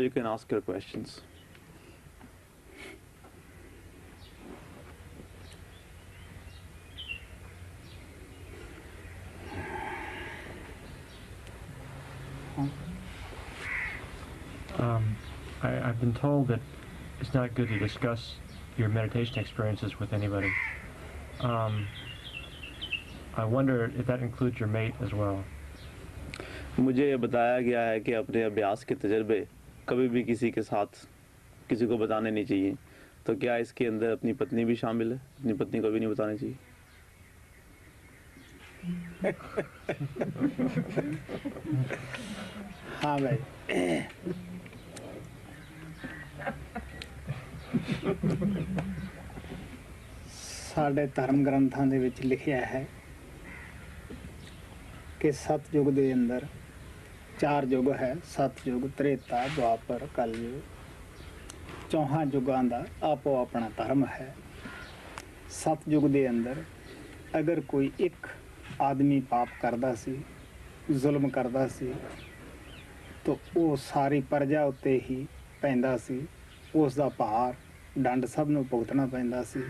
you can ask your questions. I've been told that it's not good to discuss your meditation experiences with anybody. I wonder if that includes your mate as well. मुझे ये बताया गया है कि अपने अभ्यास के तजर्बे कभी भी किसी के साथ किसी को बताने नहीं चाहिए, तो क्या इसके अंदर अपनी पत्नी भी शामिल है? अपनी पत्नी को भी नहीं बताना चाहिए? हाँ भाई, साढ़े धर्म ग्रंथां दे विच लिखिया है कि सतयुग दे अंदर 4 युग है, सतयुग, त्रेता, द्वापर, कलयुग। 4 युगां दा आपो अपना धर्म है। सतयुग दे अंदर अगर कोई एक आदमी पाप करदा सी, जुल्म करदा सी, तो वो सारी प्रजा उत्ते ही पैंदा सी, उस दा भार दंड सब नूं भुगतना पैंदा सी।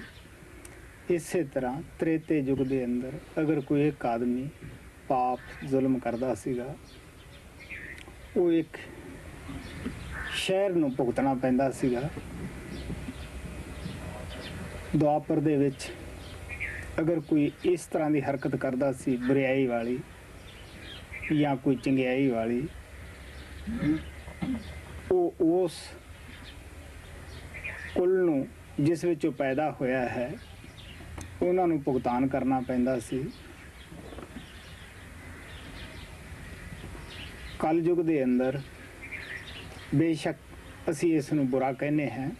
इसे तरह त्रेते युग दे अंदर अगर कोई एक आदमी पाप जुल्म करदा सीगा, वो एक शहर नूं भुगतना पैंदा सीगा। द्वापर दे विच अगर कोई इस तरह की हरकत करदा सी, बुराई वाली या कोई चंगियाई वाली, वो उस कुल नूं जिस विच पैदा होया है उन्हां नूं भुगतान करना पैंदा सी। कलयुग दे अंदर बेशक असी इस नूं बुरा कहने हैं।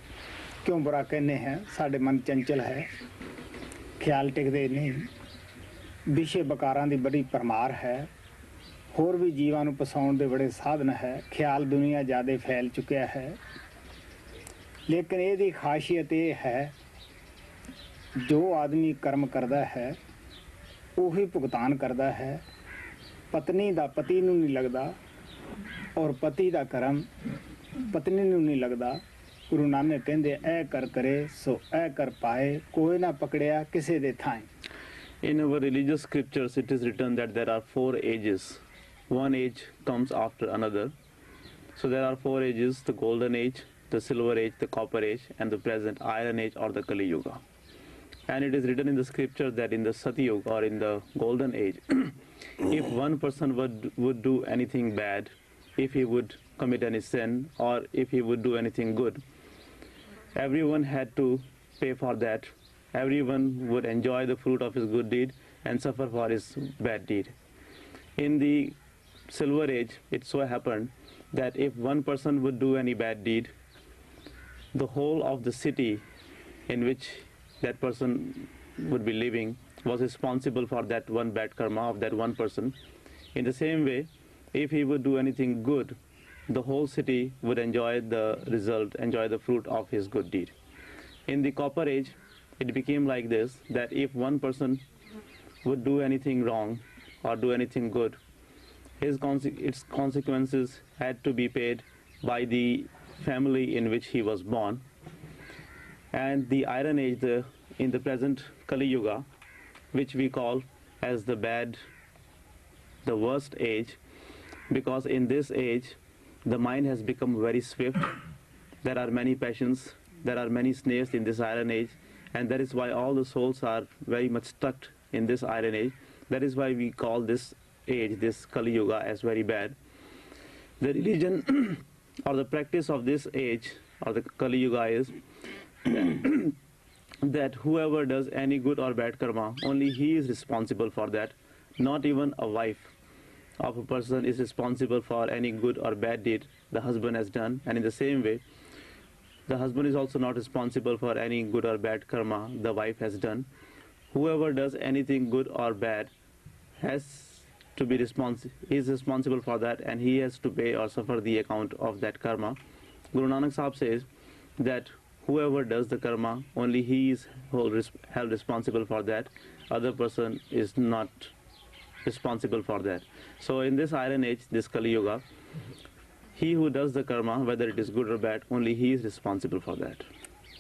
क्यों बुरा कहने हैं? साडे मन चंचल है, ख्याल टिकदे नहीं, विषय बकारां दी बड़ी परमार है, होर भी जीवां नूं फसाउण दे बड़े साधन है, ख्याल दुनिया ज़्यादा फैल चुकिया है। लेकिन इहदी खासियत ये है, जो आदमी कर्म करदा है उही भुगतान करदा है। पत्नी दा पति नूं नहीं लगदा और पति दा कर्म पत्नी नूं नहीं लगदा। गुरु नानक कहंदे ऐ कर करे सो ऐ कर पाए, कोई ना पकड़िया किसे दे थाएं। In our religious scriptures, it is written that there are 4 ages. One age comes after another. So there are 4 ages: the golden age, the silver age, the copper age, and the present iron age or the Kali Yuga. And it is written in the scripture that in the Satyuga or in the golden age, if one person would do anything bad, if he would commit any sin, or if he would do anything good, everyone had to pay for that. Everyone would enjoy the fruit of his good deed and suffer for his bad deed. In the silver age, it so happened that if one person would do any bad deed, the whole of the city in which that person would be living was responsible for that one bad karma of that one person. In the same way, if he would do anything good, the whole city would enjoy the result, enjoy the fruit of his good deed. In the copper age, it became like this, that if one person would do anything wrong or do anything good, its consequences had to be paid by the family in which he was born. And the iron age, in the present Kali Yuga, which we call as the worst age, because in this age the mind has become very swift. There are many passions, there are many snares in this iron age, and that is why all the souls are very much stuck in this iron age. That is why we call this age, this Kali Yuga, as very bad. The religion or the practice of this age or the Kali Yuga is that whoever does any good or bad karma, only he is responsible for that. Not even a wife of a person is responsible for any good or bad deed the husband has done. And in the same way, the husband is also not responsible for any good or bad karma the wife has done. Whoever does anything good or bad has to be is responsible for that, and he has to pay or suffer the account of that karma. Guru Nanak Sahib says that whoever does the karma, only he is held responsible for that. Other person is not responsible for that. So in this iron age, this Kali Yuga, he who does the karma, whether it is good or bad, only he is responsible for that.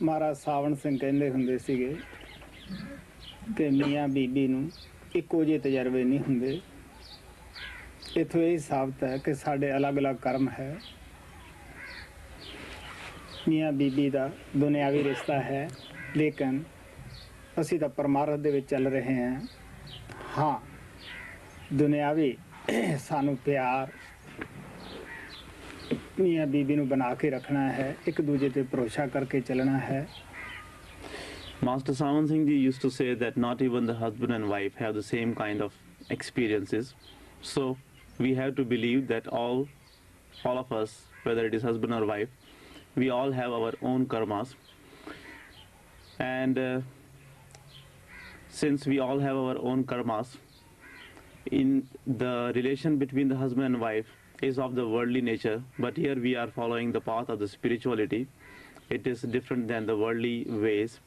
ਮਹਾਰਾਜ ਸਾਵਣ ਸਿੰਘ ਕਹਿੰਦੇ ਹੁੰਦੇ ਸੀਗੇ ਕਿ ਮੀਆਂ ਬੀਬੀ ਨੂੰ ਇੱਕੋ ਜਿਹੇ ਤਜਰਬੇ ਨਹੀਂ ਹੁੰਦੇ। ਇੱਥੋਂ ਇਹ ਸਾਬਤ ਹੈ ਕਿ ਸਾਡੇ ਅਲੱਗ-ਅਲੱਗ ਕਰਮ ਹੈ। ਮੀਆਂ ਬੀਬੀ ਦਾ ਦੁਨਿਆਵੀ ਰਿਸ਼ਤਾ ਹੈ, ਲੇਕਿਨ ਅਸੀਂ ਤਾਂ ਪਰਮਾਰਥ ਦੇ ਵਿੱਚ ਚੱਲ ਰਹੇ ਹਾਂ। ਹਾਂ, ਦੁਨਿਆਵੀ ਸਾਨੂੰ ਪਿਆਰ ਮੀਆਂ ਬੀਬੀ ਨੂੰ ਬਣਾ ਕੇ ਰੱਖਣਾ ਹੈ, ਇੱਕ ਦੂਜੇ ਤੇ ਭਰੋਸਾ ਕਰਕੇ ਚੱਲਣਾ ਹੈ। Master Sawan Singh Ji used to say that not even the husband and wife have the same kind of experiences. So we have to believe that all of us, whether it is husband or wife, we all have our own karmas. And since we all have our own karmas, in the relation between the husband and wife is of the worldly nature, but here we are following the path of the spirituality. It is different than the worldly ways.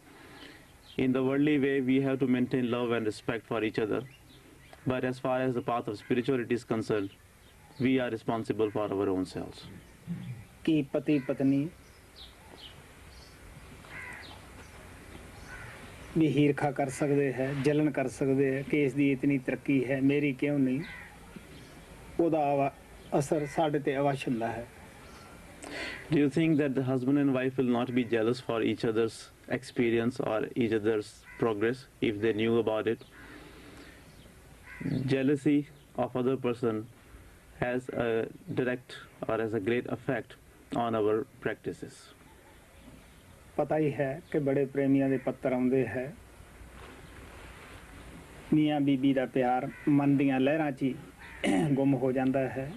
In the worldly way, we have to maintain love and respect for each other. But as far as the path of spirituality is concerned, we are responsible for our own selves. ਕਿ ਪਤੀ ਪਤਨੀ ਵੀ ਈਰਖਾ ਕਰ ਸਕਦੇ ਹੈ, ਜਲਨ ਕਰ ਸਕਦੇ ਹੈ ਕਿ ਇਸ ਦੀ ਇਤਨੀ ਤਰੱਕੀ ਹੈ, ਮੇਰੀ ਕਿਉਂ ਨਹੀਂ? ਉਹਦਾ ਅਸਰ ਸਾਡੇ ਤੇ ਅਵਸ਼ ਹੁੰਦਾ ਹੈ। Do you think that the husband and wife will not be jealous for each other's experience or each other's progress if they knew about it? Jealousy of other person has a direct or has a great effect on our practices. ਪਤਾ ਹੀ ਹੈ ਕਿ ਬੜੇ ਪ੍ਰੇਮੀਆਂ ਦੇ ਪੱਤਰ ਆਉਂਦੇ ਹੈ। ਮੀਆਂ ਬੀਬੀ ਦਾ ਪਿਆਰ ਮਨ ਦੀਆਂ ਲਹਿਰਾਂ 'ਚ ਹੀ ਗੁੰਮ ਹੋ ਜਾਂਦਾ ਹੈ।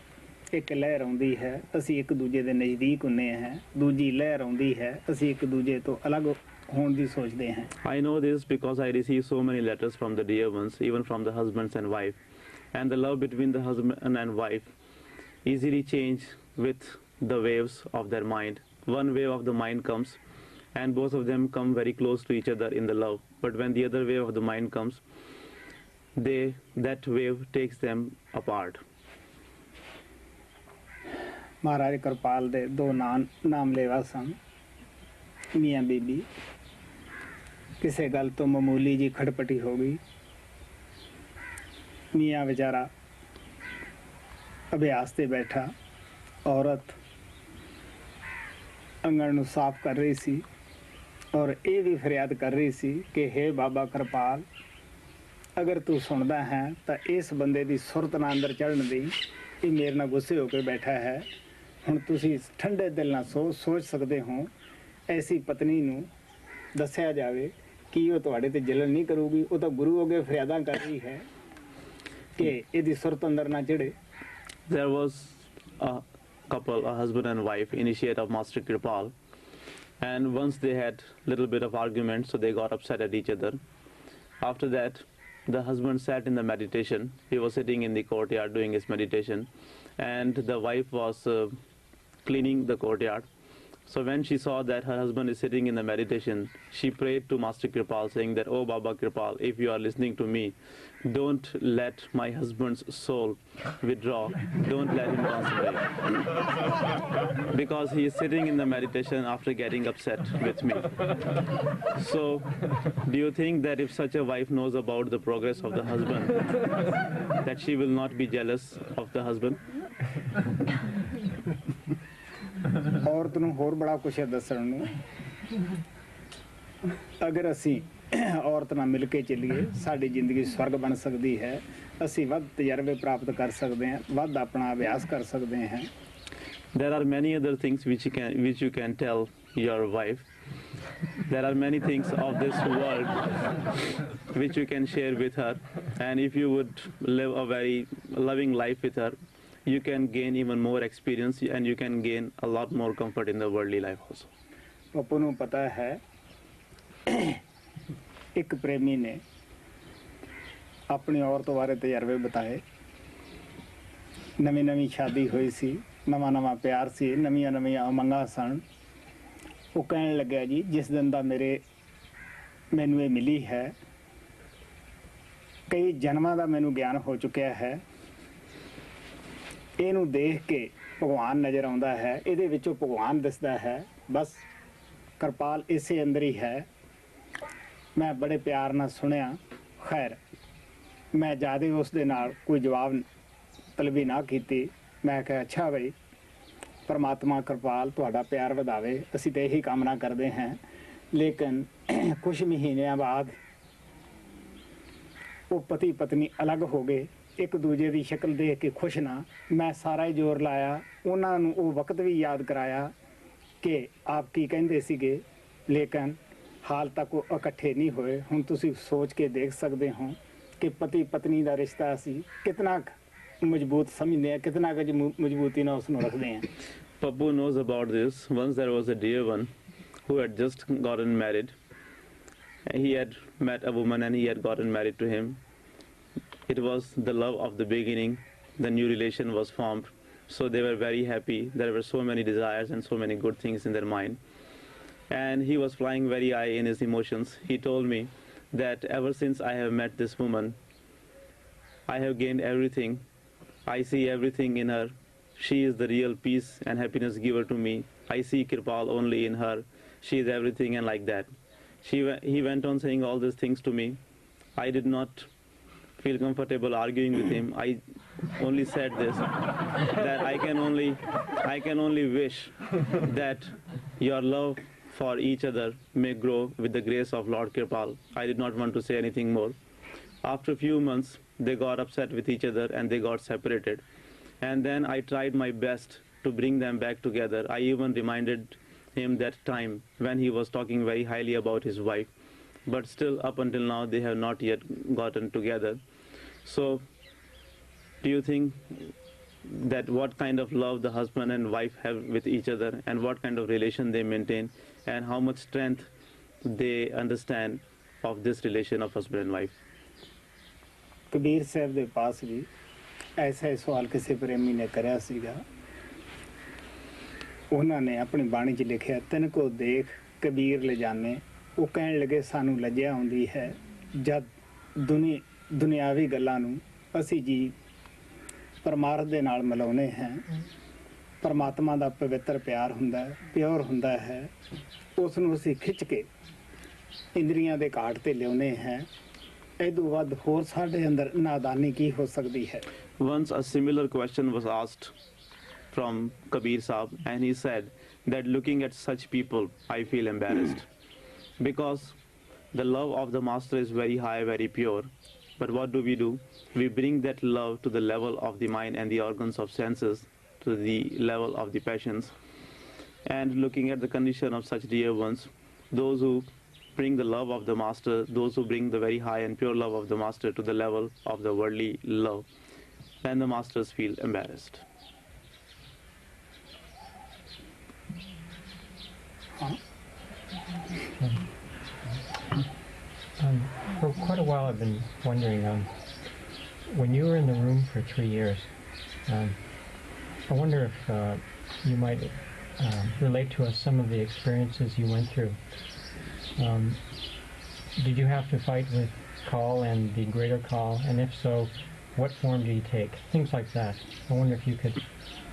ਇੱਕ ਲਹਿਰ ਆਉਂਦੀ ਹੈ, ਅਸੀਂ ਇੱਕ ਦੂਜੇ ਦੇ ਨਜ਼ਦੀਕ ਹੁੰਦੇ ਹਾਂ। ਦੂਜੀ ਲਹਿਰ ਆਉਂਦੀ ਹੈ, ਅਸੀਂ ਇੱਕ ਦੂਜੇ ਤੋਂ ਅਲੱਗ ਹੋਣ ਦੀ ਸੋਚਦੇ ਹਾਂ। I know this because I receive so many letters from the dear ones, even from the husbands and wife. And the love between the husband and wife easily change with the waves of their mind. One wave of the mind comes and both of them come very close to each other in the love. But when the other wave of the mind comes, that wave takes them apart. ਮਹਾਰਾਜ ਕਿਰਪਾਲ ਦੇ ਦੋ ਨਾਮਲੇਵਾ ਸਨ। ਮੀਆਂ ਬੀਬੀ ਕਿਸੇ ਗੱਲ ਤੋਂ ਮਾਮੂਲੀ ਜੀ ਖਟਪਟੀ ਹੋ ਗਈ। ਮੀਆਂ ਵਿਚਾਰਾ ਅਭਿਆਸ ਤੇ ਬੈਠਾ, ਔਰਤ ਅੰਗਣ ਨੂੰ ਸਾਫ਼ ਕਰ ਰਹੀ ਸੀ ਔਰ ਇਹ ਵੀ ਫਰਿਆਦ ਕਰ ਰਹੀ ਸੀ ਕਿ ਹੇ ਬਾਬਾ ਕਿਰਪਾਲ, ਅਗਰ ਤੂੰ ਸੁਣਦਾ ਹੈ ਤਾਂ ਇਸ ਬੰਦੇ ਦੀ ਸੁਰਤ ਨਾ ਅੰਦਰ ਚੜ੍ਹਨ ਦੀ। ਇਹ ਮੇਰੇ ਨਾਲ ਗੁੱਸੇ ਹੋ ਕੇ ਬੈਠਾ ਹੈ। ਹੁਣ ਤੁਸੀਂ ਠੰਡੇ ਦਿਲ ਨਾਲ ਸੋਚ ਸਕਦੇ ਹੋ, ਐਸੀ ਪਤਨੀ ਨੂੰ ਦੱਸਿਆ ਜਾਵੇ ਕਿ ਉਹ ਤੁਹਾਡੇ ਤੇ ਜਲਨ ਨਹੀਂ ਕਰੂਗੀ। ਉਹ ਤਾਂ ਗੁਰੂ ਅੱਗੇ ਫਰਿਆਦਾਂ ਕਰ ਰਹੀ ਹੈ ਕਿ ਇਹਦੀ ਸੁਰਤ ਅੰਦਰ ਨਾ ਚੜ੍ਹੇ। There was a couple, a husband and wife, initiate of Master Kripal, and once they had little bit of argument, so they got upset at each other. After that, the husband sat in the meditation. He was sitting in the courtyard doing his meditation, and the wife was cleaning the courtyard. So when she saw that her husband is sitting in the meditation, she prayed to Master Kripal saying that, "Oh Baba Kripal, if you are listening to me, don't let my husband's soul withdraw. Don't let him concentrate. Because he is sitting in the meditation after getting upset with me." So do you think that if such a wife knows about the progress of the husband, that she will not be jealous of the husband? ਔਰਤ ਨੂੰ ਹੋਰ ਬੜਾ ਕੁਛ ਹੈ ਦੱਸਣ ਨੂੰ। ਅਗਰ ਅਸੀਂ ਔਰਤ ਨਾਲ ਮਿਲ ਕੇ ਚੱਲੀਏ, ਸਾਡੀ ਜ਼ਿੰਦਗੀ ਸਵਰਗ ਬਣ ਸਕਦੀ ਹੈ। ਅਸੀਂ ਵੱਧ ਤਜਰਬੇ ਪ੍ਰਾਪਤ ਕਰ ਸਕਦੇ ਹਾਂ, ਵੱਧ ਆਪਣਾ ਅਭਿਆਸ ਕਰ ਸਕਦੇ ਹਾਂ। There are many other things which you can tell your wife. There are many things of this world which you can share with her, and if you would live a very loving life with her, you can gain even more experience and you can gain a lot more comfort in the worldly life also. Pappu ਨੂੰ ਪਤਾ ਹੈ, ਇੱਕ ਪ੍ਰੇਮੀ ਨੇ ਆਪਣੀ ਔਰਤ ਬਾਰੇ ਤਜਰਬੇ ਬਤਾਏ। ਨਵੀਂ ਸ਼ਾਦੀ ਹੋਈ ਸੀ, ਨਵਾਂ ਪਿਆਰ ਸੀ, ਨਵੀਆਂ ਉਮੰਗਾਂ ਸਨ। ਉਹ ਕਹਿਣ ਲੱਗਿਆ, ਜੀ ਜਿਸ ਦਿਨ ਦਾ ਮੈਨੂੰ ਇਹ ਮਿਲੀ ਹੈ, ਕਈ ਜਨਮਾਂ ਦਾ ਮੈਨੂੰ ਗਿਆਨ ਹੋ ਚੁੱਕਿਆ ਹੈ। ਇਹਨੂੰ ਦੇਖ ਕੇ ਭਗਵਾਨ ਨਜ਼ਰ ਆਉਂਦਾ ਹੈ, ਇਹਦੇ ਵਿੱਚੋਂ ਭਗਵਾਨ ਦਿਸਦਾ ਹੈ। ਬਸ ਕਿਰਪਾਲ ਇਸੇ ਅੰਦਰ ਹੀ ਹੈ। ਮੈਂ ਬੜੇ ਪਿਆਰ ਨਾਲ ਸੁਣਿਆ। ਖੈਰ ਮੈਂ ਜ਼ਿਆਦਾ ਉਸ ਦੇ ਨਾਲ ਕੋਈ ਜਵਾਬ ਤਲਬੀ ਨਾ ਕੀਤੀ। ਮੈਂ ਕਿਹਾ ਅੱਛਾ ਬਈ, ਪਰਮਾਤਮਾ ਕਿਰਪਾਲ ਤੁਹਾਡਾ ਪਿਆਰ ਵਧਾਵੇ, ਅਸੀਂ ਤਾਂ ਇਹੀ ਕਾਮਨਾ ਕਰਦੇ ਹਾਂ। ਲੇਕਿਨ ਕੁਝ ਮਹੀਨਿਆਂ ਬਾਅਦ ਉਹ ਪਤੀ ਪਤਨੀ ਅਲੱਗ ਹੋ ਗਏ। ਇੱਕ ਦੂਜੇ ਦੀ ਸ਼ਕਲ ਦੇਖ ਕੇ ਖੁਸ਼ ਨਾ। ਮੈਂ ਸਾਰਾ ਹੀ ਜ਼ੋਰ ਲਾਇਆ, ਉਹਨਾਂ ਨੂੰ ਉਹ ਵਕਤ ਵੀ ਯਾਦ ਕਰਾਇਆ ਕਿ ਆਪ ਕੀ ਕਹਿੰਦੇ ਸੀਗੇ, ਲੇਕਿਨ ਹਾਲ ਤੱਕ ਉਹ ਇਕੱਠੇ ਨਹੀਂ ਹੋਏ। ਹੁਣ ਤੁਸੀਂ ਸੋਚ ਕੇ ਦੇਖ ਸਕਦੇ ਹੋ ਕਿ ਪਤੀ ਪਤਨੀ ਦਾ ਰਿਸ਼ਤਾ ਅਸੀਂ ਕਿਤਨਾ ਮਜ਼ਬੂਤ ਸਮਝਦੇ ਹਾਂ, ਕਿਤਨਾ ਕੁ ਮਜ਼ਬੂਤੀ ਨਾਲ ਉਸ ਨੂੰ ਰੱਖਦੇ ਹਾਂ। Papu knows about this. Once there was a dear one who had just gotten married. He had met a woman and he had gotten married to him. It was the love of the beginning. The new relation was formed. So they were very happy. There were so many desires and so many good things in their mind. And he was flying very high in his emotions. He told me that ever since I have met this woman, I have gained everything. I see everything in her. She is the real peace and happiness giver to me. I see Kirpal only in her. She is everything and like that. He went on saying all these things to me. I did not feel comfortable arguing with him. I only said this, that I can only wish that your love for each other may grow with the grace of Lord Kirpal. I did not want to say anything more. After a few months, they got upset with each other and they got separated. And then I tried my best to bring them back together. I even reminded him that time when he was talking very highly about his wife. But still, up until now, they have not yet gotten together. So, do you think that what kind of love the husband and wife have with each other and what kind of relation they maintain and how much strength they understand of this relation of husband and wife? Kabir Sahib ਦੇ ਪਾਸ ਵੀ ਐਸਾ ਹੀ ਸਵਾਲ ਕਿਸੇ ਪ੍ਰੇਮੀ ਨੇ ਕਰਿਆ ਸੀਗਾ। ਉਹਨਾਂ ਨੇ ਆਪਣੀ ਬਾਣੀ 'ਚ ਲਿਖਿਆ, ਤਿੰਨ ਕੋ ਦੇਖ ਕਬੀਰ ਲੈ ਜਾਣੇ। ਉਹ ਕਹਿਣ ਲੱਗੇ ਸਾਨੂੰ ਲੱਜਿਆ ਆਉਂਦੀ ਹੈ ਜਦ ਦੁਨਿਆਵੀ ਗੱਲਾਂ ਨੂੰ ਅਸੀਂ ਜੀ ਪਰਮਾਰਥ ਦੇ ਨਾਲ ਮਿਲਾਉਂਦੇ ਹਾਂ। ਪਰਮਾਤਮਾ ਦਾ ਪਵਿੱਤਰ ਪਿਆਰ ਹੁੰਦਾ ਹੈ, ਪਿਓਰ ਹੁੰਦਾ ਹੈ, ਉਸ ਨੂੰ ਅਸੀਂ ਖਿੱਚ ਕੇ ਇੰਦਰੀਆਂ ਦੇ ਘਾਟ 'ਤੇ ਲਿਆਉਂਦੇ ਹਾਂ। ਇਹਦੋਂ ਵੱਧ ਹੋਰ ਸਾਡੇ ਅੰਦਰ ਨਾਦਾਨੀ ਕੀ ਹੋ ਸਕਦੀ ਹੈ। Once a similar question was asked from Kabir Sahib, and he said that looking at such people, I feel embarrassed because the love of the master is very high, very pure. But what do? We bring that love to the level of the mind and the organs of senses, to the level of the passions. And looking at the condition of such dear ones, those who bring the love of the master, those who bring the very high and pure love of the master to the level of the worldly love, then the masters feel embarrassed. For quite a while I've been wondering, when you were in the room for 3 years, I wonder if you might relate to us some of the experiences you went through. Did you have to fight with Kal and the greater Kal, and if so, what form did he take? Things like that. I wonder if you could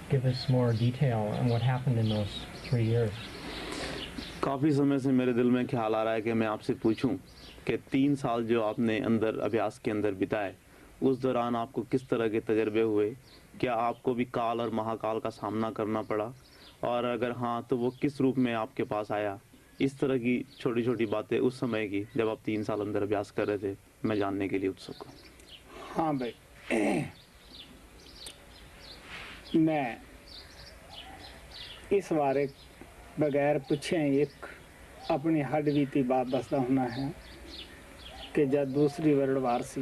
give us more detail on what happened in those 3 years. काफ़ी समय से मेरे दिल में ख्याल आ रहा है कि मैं आपसे पूछूं कि 3 साल जो आपने अंदर अभ्यास के अंदर बिताए, उस दौरान आपको किस तरह के तजर्बे हुए? क्या आपको भी काल और महाकाल का सामना करना पड़ा? और अगर हाँ, तो वो किस रूप में आपके पास आया? इस तरह की छोटी छोटी बातें उस समय की जब आप 3 साल अंदर अभ्यास कर रहे थे, मैं जानने के लिए उत्सुक हूँ। हाँ भाई, मैं इस बारे बगैर पूछे एक अपनी हड बीती बात दसदा होना है कि जब दूसरी वर्ल्ड वार सी,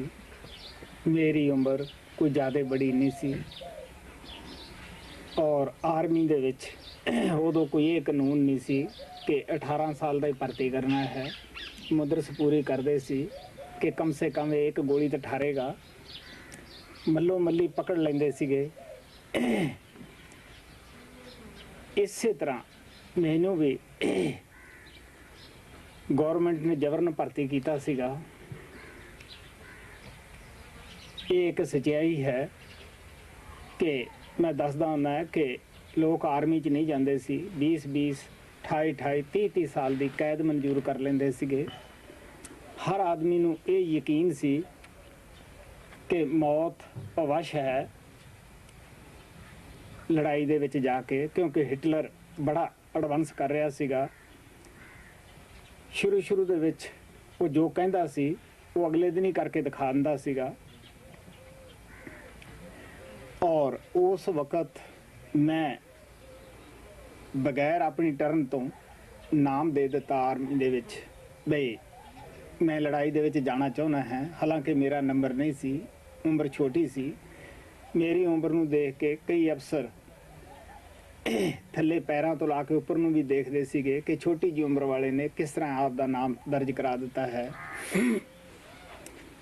मेरी उम्र कोई ज़्यादा बड़ी नहीं सी और आर्मी दे विच उदों कोई ये कानून नहीं सी कि 18 साल का ही भर्ती करना है। मुद्रस पूरी करते सी कि कम से कम एक गोली तो ठहरेगा। मल्लो मल्ली पकड़ लेंदे सीगे। इसी तरह मैनू भी गौरमेंट ने जबरन भर्ती किया सीगा। ये एक सच्चाई है कि मैं दसदा हुंदा है कि लोग आर्मी च नहीं जाते सी 20-20 28-28 30-30 साल की कैद मंजूर कर लेंदे सीगे। हर आदमी नूं ये यकीन सी कि मौत अवश्य है लड़ाई दे विच जाके, क्योंकि हिटलर बड़ा एडवांस कर रहा सीगा। शुरू दे विच वो जो कहंदा सी वो अगले दिन ही करके दिखा दिंदा सीगा। और उस वक़्त मैं बगैर अपनी टर्न तो नाम दे दिता आर्मी दे विच बई मैं लड़ाई दे विच जाना चाहुंदा है। हालांकि मेरा नंबर नहीं सी, उम्र छोटी सी। मेरी उम्र नूं देख के कई अफसर थल्ले पैरों तो ला के उपर नूं भी देखते सीगे कि छोटी जी उम्र वाले ने किस तरह आप दा नाम दर्ज करा दिता है।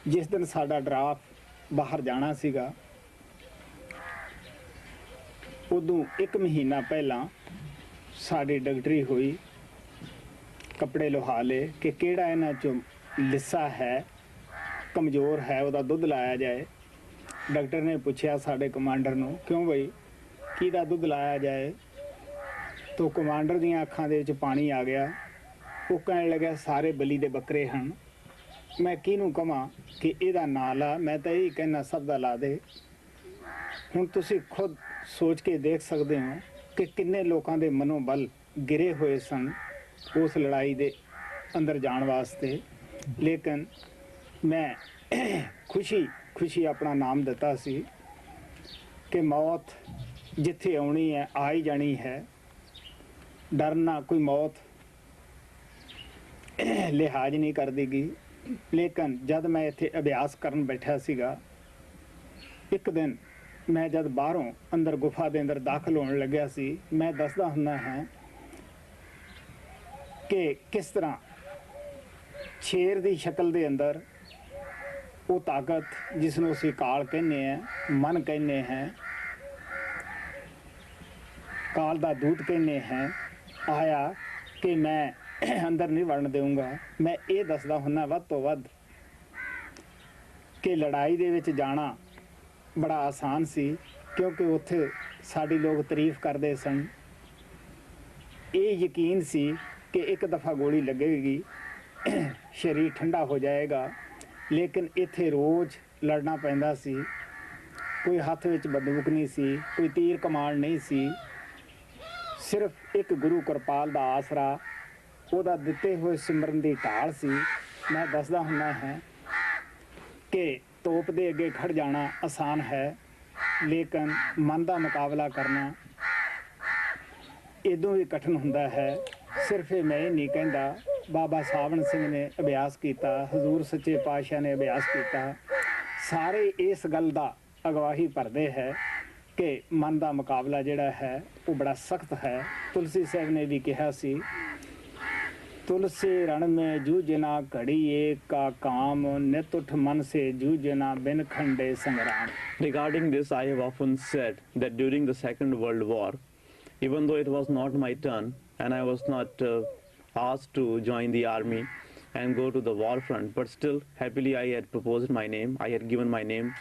जिस दिन साडा ड्राफ्ट बाहर जाना सीगा उदों 1 महीना पहला साड़ी डॉक्टरी हुई, कपड़े लुहा ले कि केड़ा इन्हां चों लिस्सा है, कमज़ोर है, उहदा दुध लाया जाए। डॉक्टर ने पूछा साडे कमांडर नूं, क्यों बई किहदा दुध लाया जाए? तो कमांडर दीआं अखां दे विच पानी आ गया। वो कहण लगा सारे बली दे बकरे हन, मैं किहनूं कहां कि इहदा नां ला, मैं तां यही कहना सब दा ला दे। हुण तुसीं खुद सोच के देख सकते हो कि किन्ने लोगों के मनोबल गिरे हुए सन उस लड़ाई दे अंदर जाण वास्ते। लेकिन मैं खुशी अपना नाम दिता सी कि मौत जिथे आनी है आ ही जानी है, डरना कोई मौत लिहाज नहीं कर देगी। लेकिन जब मैं इत्थे अभ्यास करन बैठा सीगा, एक दिन मैं जब बाहरों अंदर गुफा के अंदर दाखिल होने लग्या सी, मैं दसदा हुंदा है कि किस तरह शेर की शक्ल के अंदर वो ताकत जिसनों असीं काल कहने हैं, मन कहने हैं, काल दा दूत कहने हैं, आया कि मैं अंदर नहीं वड़न देऊँगा। मैं ये दसदा हुंदा वध तो वध कि लड़ाई दे विच जाना बड़ा आसान सी, क्योंकि उत्थे साडी लोग तारीफ करते सन। ये यकीन सी कि एक दफ़ा गोली लगेगी शरीर ठंडा हो जाएगा। लेकिन इत्थे रोज़ लड़ना पैंदा सी। कोई हाथ विच बंदूक नहीं सी, कोई तीर कमान नहीं सी। सिर्फ एक गुरु कृपाल दा आसरा, उहदा दिते हुए सिमरन दी ढाल सी। मैं दसदा हुंदा है कि तोप दे अगे खड़ जाना आसान है, लेकिन मन का मुकाबला करना इदों भी कठिन हुंदा है। सिर्फ ये मैं ही नहीं कहता, बाबा सावण सिंह ने अभ्यास किया, हजूर सच्चे पातशाह ने अभ्यास किया। सारे इस गल दा अगवाही भरदे है कि मन का मुकाबला जिहड़ा है वो बड़ा सख्त है। तुलसी साहब ने भी कहा सी, तुलसी रण में जूझना घड़ी एक का काम, नित उठ मन से जूझना बिन खंडे संग्राम। Regarding this, I have often said that during the Second World War, even though it was not my turn and I was not asked to join the army and go to the war front, but still happily I had proposed my name, I had given my name,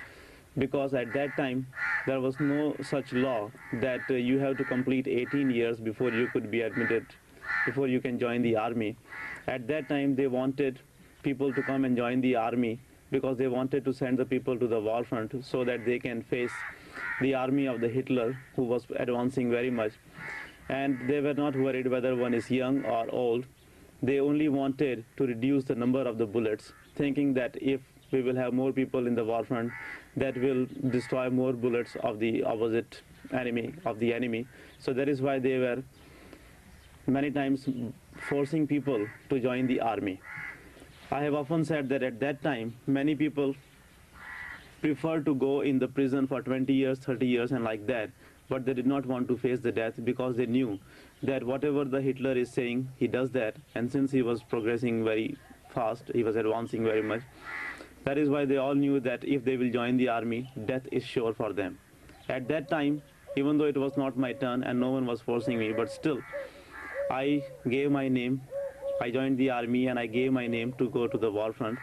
because at that time there was no such law that you have to complete 18 years before you could be admitted, before you can join the army. At that time they wanted people to come and join the army because they wanted to send the people to the war front so that they can face the army of the Hitler, who was advancing very much. And they were not worried whether one is young or old. They only wanted to reduce the number of the bullets, thinking that if we will have more people in the war front, that will destroy more bullets of the opposite enemy, of the enemy. So that is why they were many times forcing people to join the army. I have often said that at that time, many people preferred to go in the prison for 20 years, 30 years and like that, but they did not want to face the death because they knew that whatever the Hitler is saying, he does that, and since he was progressing very fast, he was advancing very much, that is why they all knew that if they will join the army, death is sure for them. At that time, even though it was not my turn and no one was forcing me, but still, I gave my name, I joined the army and I gave my name to go to the war front.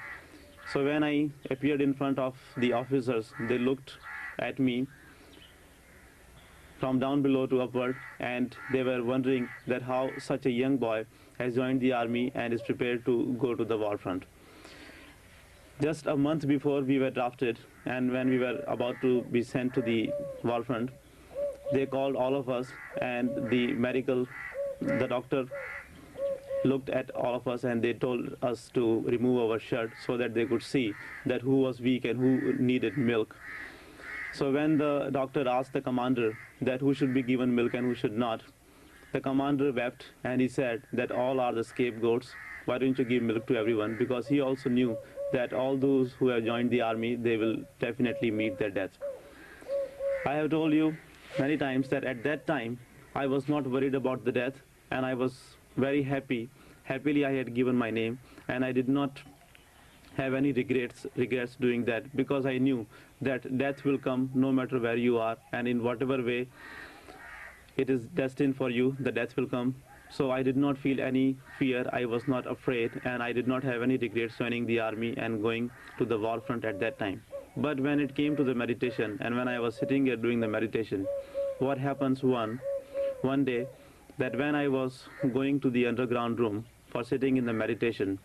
So when I appeared in front of the officers, they looked at me from down below to upward, and they were wondering that how such a young boy has joined the army and is prepared to go to the war front. Just a month before we were drafted, and when we were about to be sent to the war front, they called all of us, and the doctor looked at all of us, and they told us to remove our shirt so that they could see that who was weak and who needed milk. So when the doctor asked the commander that who should be given milk and who should not, the commander wept and he said that all are the scapegoats. Why don't you give milk to everyone? Because he also knew that all those who have joined the army, they will definitely meet their death. I have told you many times that at that time, I was not worried about the death, and I was very happy. Happily, I had given my name, and I did not have any regrets doing that, because I knew that death will come no matter where you are, and in whatever way it is destined for you, the death will come. So I did not feel any fear, I was not afraid, and I did not have any regrets joining the army and going to the war front at that time. But when it came to the meditation, and when I was sitting here doing the meditation, what happens one day, that when I was going to the underground room for sitting in the meditation,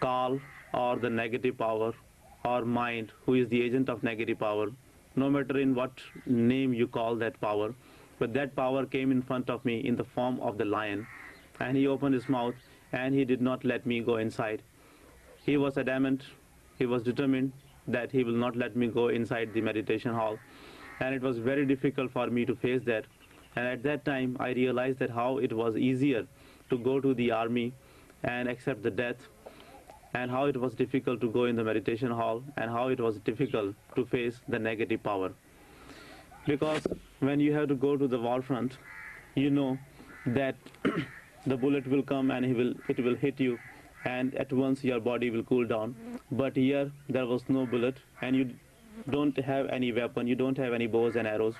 Kal, or the negative power, or mind, who is the agent of negative power, no matter in what name you call that power, but that power came in front of me in the form of the lion, and he opened his mouth and he did not let me go inside. He was adamant, he was determined that he will not let me go inside the meditation hall, and it was very difficult for me to face that. And at that time I realized that how it was easier to go to the army and accept the death, and how it was difficult to go in the meditation hall, and how it was difficult to face the negative power. Because when you have to go to the war front, you know that the bullet will come and it will hit you, and at once your body will cool down. But here there was no bullet, and you don't have any weapon, you don't have any bows and arrows.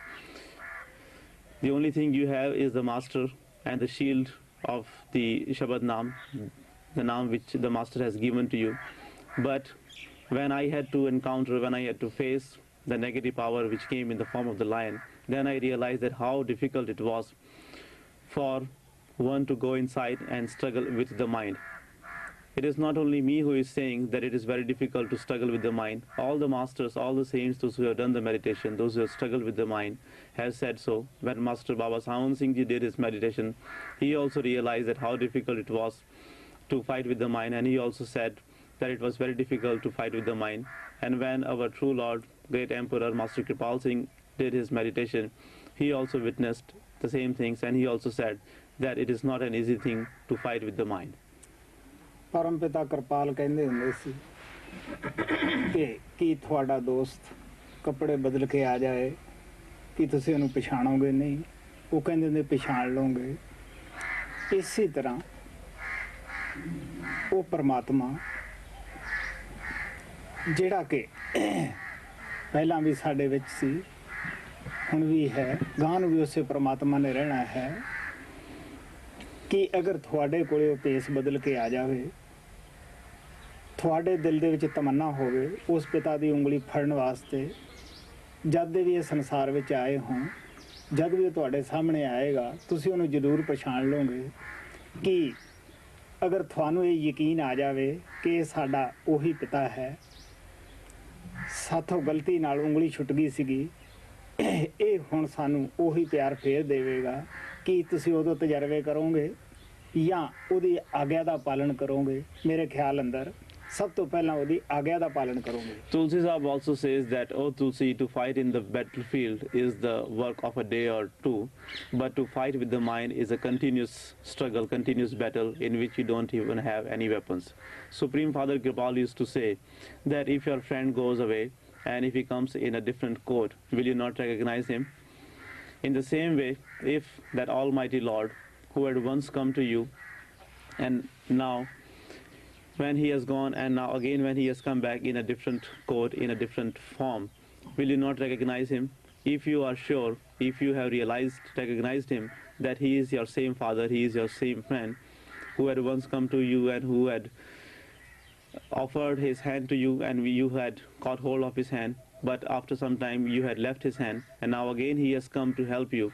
The only thing you have is the master and the shield of the Shabad Naam, the Naam which the master has given to you. But when I had to face the negative power which came in the form of the lion, then I realized that how difficult it was for one to go inside and struggle with the mind. It is not only me who is saying that it is very difficult to struggle with the mind. All the masters, all the saints, those who have done the meditation, those who have struggled with the mind, have said so. When Master Baba Sawan Singh Ji did his meditation, he also realized that how difficult it was to fight with the mind, and he also said that it was very difficult to fight with the mind. And when our true Lord, great Emperor Master Kripal Singh did his meditation, he also witnessed the same things, and he also said that it is not an easy thing to fight with the mind. परम पिता कृपाल कहंदे हुंदे सी कि की ਤੁਹਾਡਾ ਦੋਸਤ ਕੱਪੜੇ ਬਦਲ ਕੇ ਆ ਜਾਏ ਕਿ ਤੁਸੀਂ ਉਹਨੂੰ ਪਛਾਣੋਗੇ ਨਹੀਂ, ਉਹ ਕਹਿੰਦੇ ਹੁੰਦੇ ਪਛਾਣ ਲਓਗੇ। ਇਸੇ ਤਰ੍ਹਾਂ ਉਹ ਪਰਮਾਤਮਾ ਜਿਹੜਾ ਕਿ ਪਹਿਲਾਂ ਵੀ ਸਾਡੇ ਵਿੱਚ ਸੀ, ਹੁਣ ਵੀ ਹੈ, ਗਾਂ ਨੂੰ ਵੀ ਉਸੇ ਪਰਮਾਤਮਾ ਨੇ ਰਹਿਣਾ ਹੈ ਕਿ ਅਗਰ ਤੁਹਾਡੇ ਕੋਲੇ ਉਹ ਭੇਸ ਬਦਲ ਕੇ ਆ ਜਾਵੇ, ਤੁਹਾਡੇ ਦਿਲ ਦੇ ਵਿੱਚ ਤਮੰਨਾ ਹੋਵੇ ਉਸ ਪਿਤਾ ਦੀ ਉਂਗਲੀ ਫੜਨ ਵਾਸਤੇ, ਜਦ ਵੀ ਇਹ ਸੰਸਾਰ ਵਿੱਚ ਆਏ ਹੋਣ, ਜਦ ਵੀ ਉਹ ਤੁਹਾਡੇ ਸਾਹਮਣੇ ਆਏਗਾ, ਤੁਸੀਂ ਉਹਨੂੰ ਜ਼ਰੂਰ ਪਛਾਣ ਲਓਗੇ ਕਿ ਅਗਰ ਤੁਹਾਨੂੰ ਇਹ ਯਕੀਨ ਆ ਜਾਵੇ ਕਿ ਇਹ ਸਾਡਾ ਉਹੀ ਪਿਤਾ ਹੈ, ਸਾਥੋਂ ਗਲਤੀ ਨਾਲ ਉਂਗਲੀ ਛੁੱਟ ਗਈ ਸੀਗੀ, ਇਹ ਹੁਣ ਸਾਨੂੰ ਉਹੀ ਪਿਆਰ ਫੇਰ ਦੇਵੇਗਾ ਕਿ ਤੁਸੀਂ ਉਦੋਂ ਤਜਰਬੇ ਕਰੋਗੇ ਜਾਂ ਉਹਦੀ ਆਗਿਆ ਦਾ ਪਾਲਣ ਕਰੋਗੇ। ਮੇਰੇ ਖਿਆਲ ਅੰਦਰ ਸਭ ਤੋਂ ਪਹਿਲਾਂ ਉਹਦੀ ਆਗਿਆ ਦਾ ਪਾਲਣ ਕਰੋਗੇ। Tulsi Sahib also says that, oh Tulsi, to fight in the battlefield is the work of a day or two, but to fight with the mind is a continuous struggle, continuous battle in which you don't even have any weapons. Supreme Father Kripal used to say that if your friend goes away and if he comes in a different coat, will you not recognize him? In the same way, if that Almighty Lord who had once come to you, and now when he has gone, and now again when he has come back in a different coat, in a different form, will you not recognize him? If you are sure, if you have recognized him, that he is your same father, he is your same friend, who had once come to you and who had offered his hand to you and you had caught hold of his hand, but after some time you had left his hand, and now again he has come to help you.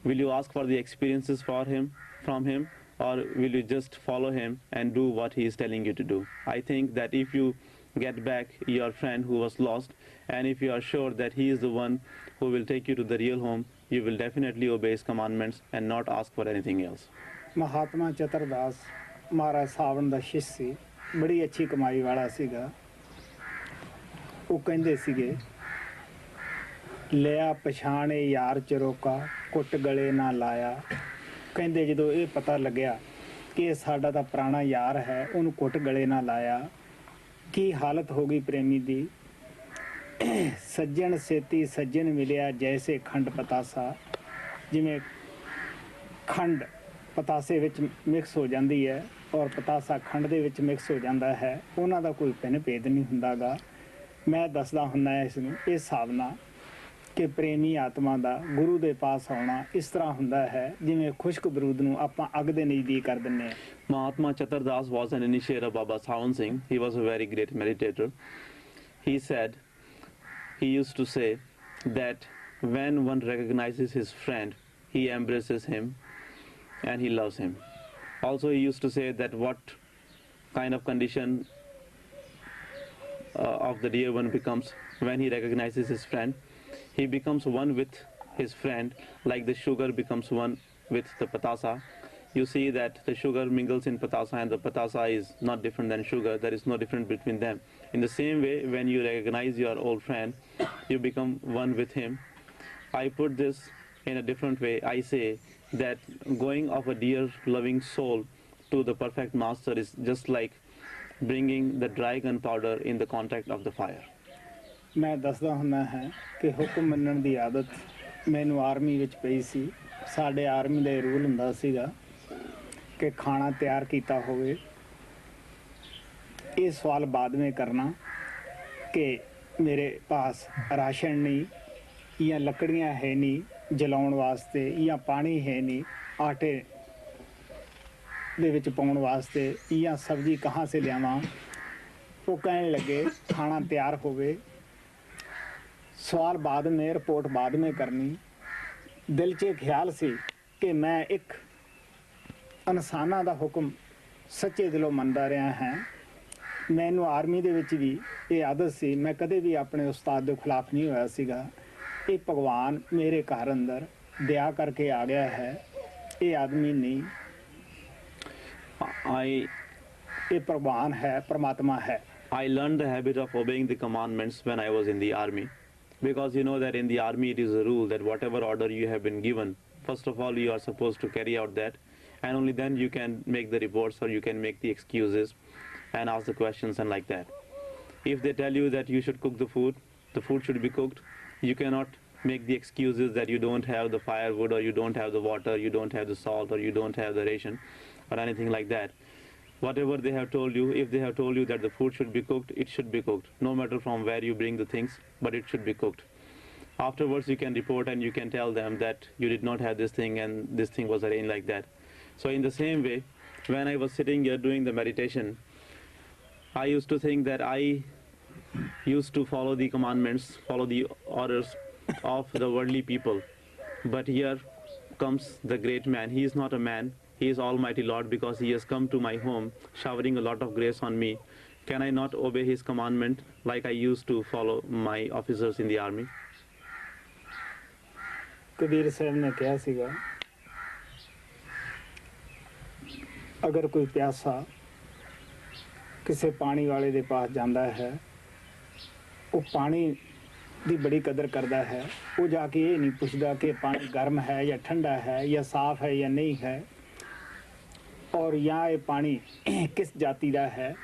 Will you ask for the experiences from him, or will you just follow him and do what he is telling you to do? I think that if you get back your friend who was lost, and if you are sure that he is the one who will take you to the real home, you will definitely obey his commandments and not ask for anything else. महात्मा चतुरदास महाराज सावन ਦਾ ਸ਼ਿਸ਼ ਸੀ, ਬੜੀ ਅੱਛੀ ਕਮਾਈ ਵਾਲਾ ਸੀਗਾ। ਉਹ ਕਹਿੰਦੇ ਸੀਗੇ, ਲਿਆ ਪਛਾਣੇ ਯਾਰ ਚਰੋਕਾ, ਕੁੱਟ ਗਲੇ ਨਾ ਲਾਇਆ। ਕਹਿੰਦੇ ਜਦੋਂ ਇਹ ਪਤਾ ਲੱਗਿਆ ਕਿ ਇਹ ਸਾਡਾ ਤਾਂ ਪੁਰਾਣਾ ਯਾਰ ਹੈ, ਉਹਨੂੰ ਕੁੱਟ ਗਲੇ ਨਾ ਲਾਇਆ। ਕੀ ਹਾਲਤ ਹੋ ਗਈ ਪ੍ਰੇਮੀ ਦੀ। ਸੱਜਣ ਸੇਤੀ ਸੱਜਣ ਮਿਲਿਆ ਜੈਸੇ ਖੰਡ ਪਤਾਸਾ, ਜਿਵੇਂ ਖੰਡ ਪਤਾਸੇ ਵਿੱਚ ਮਿਕਸ ਹੋ ਜਾਂਦੀ ਹੈ ਔਰ ਪਤਾਸਾ ਖੰਡ ਦੇ ਵਿੱਚ ਮਿਕਸ ਹੋ ਜਾਂਦਾ ਹੈ, ਉਹਨਾਂ ਦਾ ਕੋਈ ਭਿੰਨ ਭੇਦ ਨਹੀਂ ਹੁੰਦਾਗਾ। ਮੈਂ ਦੱਸਦਾ ਹੁੰਦਾ ਇਸ ਨੂੰ ਇਸ ਹਿਸਾਬ ਨਾਲ ਕਿ ਪ੍ਰੇਮੀ ਆਤਮਾ ਦਾ ਗੁਰੂ ਦੇ ਪਾਸ ਆਉਣਾ ਇਸ ਤਰ੍ਹਾਂ ਹੁੰਦਾ ਹੈ ਜਿਵੇਂ ਖੁਸ਼ਕ ਬਰੂਦ ਨੂੰ ਆਪਾਂ ਅੱਗ ਦੇ ਨਜ਼ਦੀਕ ਕਰ ਦਿੰਦੇ ਹਾਂ। Mahatma Chaturdas was an initiate of Baba Sawan Singh. He was a very great meditator. He said, he used to say that when one recognizes his friend, he embraces him and he loves him. Also, he used to say that what kind of condition of the dear one becomes when he recognizes his friend. He becomes one with his friend like the sugar becomes one with the patasa. You see that the sugar mingles in patasa and the patasa is not different than sugar. There is no difference between them. In the same way, when you recognize your old friend, you become one with him. I put this in a different way. I say that going of a dear loving soul to the perfect master is just like bringing the dry gunpowder in the contact of the fire. ਮੈਂ ਦੱਸਦਾ ਹੁੰਦਾ ਹੈ ਕਿ ਹੁਕਮ ਮੰਨਣ ਦੀ ਆਦਤ ਮੈਨੂੰ army ਵਿੱਚ ਪਈ ਸੀ। ਸਾਡੇ ਆਰਮੀ ਦਾ ਰੂਲ ਹੁੰਦਾ ਸੀਗਾ ਕਿ ਖਾਣਾ ਤਿਆਰ ਕੀਤਾ ਹੋਵੇ, ਇਹ ਸਵਾਲ ਬਾਅਦ ਵਿੱਚ ਕਰਨਾ ਕਿ ਮੇਰੇ ਪਾਸ ਰਾਸ਼ਨ ਨਹੀਂ ਜਾਂ ਲੱਕੜੀਆਂ ਹੈ ਨਹੀਂ ਜਲਾਉਣ ਵਾਸਤੇ ਜਾਂ ਪਾਣੀ ਹੈ ਨਹੀਂ ਆਟੇ ਦੇ ਵਿੱਚ ਪਾਉਣ ਵਾਸਤੇ ਜਾਂ ਸਬਜ਼ੀ ਕਹਾਂ ਸੇ ਲਿਆਵਾਂ। ਉਹ ਕਹਿਣ ਲੱਗੇ ਖਾਣਾ ਤਿਆਰ ਹੋਵੇ, सवाल बाद में रिपोर्ट बाद में करनी। दिल च ख्याल सी कि मैं एक इंसाना दा हुक्म सच्चे दिलों मनदा रहा है। मैनू आर्मी दे विच भी ये आदत सी, मैं कदे भी अपने उस्ताद के खिलाफ नहीं होया सीगा। ये भगवान मेरे घर अंदर दया करके आ गया है, ये आदमी नहीं, ये भगवान है, परमात्मा है। I learned the habit of obeying the commandments when I was in the army. Because you know that in the army it is a rule that whatever order you have been given, first of all you are supposed to carry out that, and only then you can make the reports or you can make the excuses and ask the questions and like that. If they tell you that you should cook the food should be cooked. You cannot make the excuses that you don't have the firewood or you don't have the water, you don't have the salt or you don't have the ration or anything like that. Whatever they have told you, if they have told you that the food should be cooked, it should be cooked, no matter from where you bring the things, but it should be cooked. Afterwards you can report and you can tell them that you did not have this thing and this thing was arranged like that. So in the same way, when I was sitting here doing the meditation, I used to think that I used to follow the commandments, follow the orders of the worldly people. But here comes the great man. He is not a man. He is Almighty Lord, because He has come to my home, showering a lot of grace on me. Can I not obey His commandment like I used to follow my officers in the army? Kabir साहब ने कहा सीगा, अगर कोई प्यासा किसी पानी वाले दे पास जाता है, वो पानी की बड़ी कदर करता है। वो जाके ये नहीं पूछता कि पानी गर्म है या ठंडा है या साफ है या नहीं है, और यहाँ ये पानी किस जाति का है।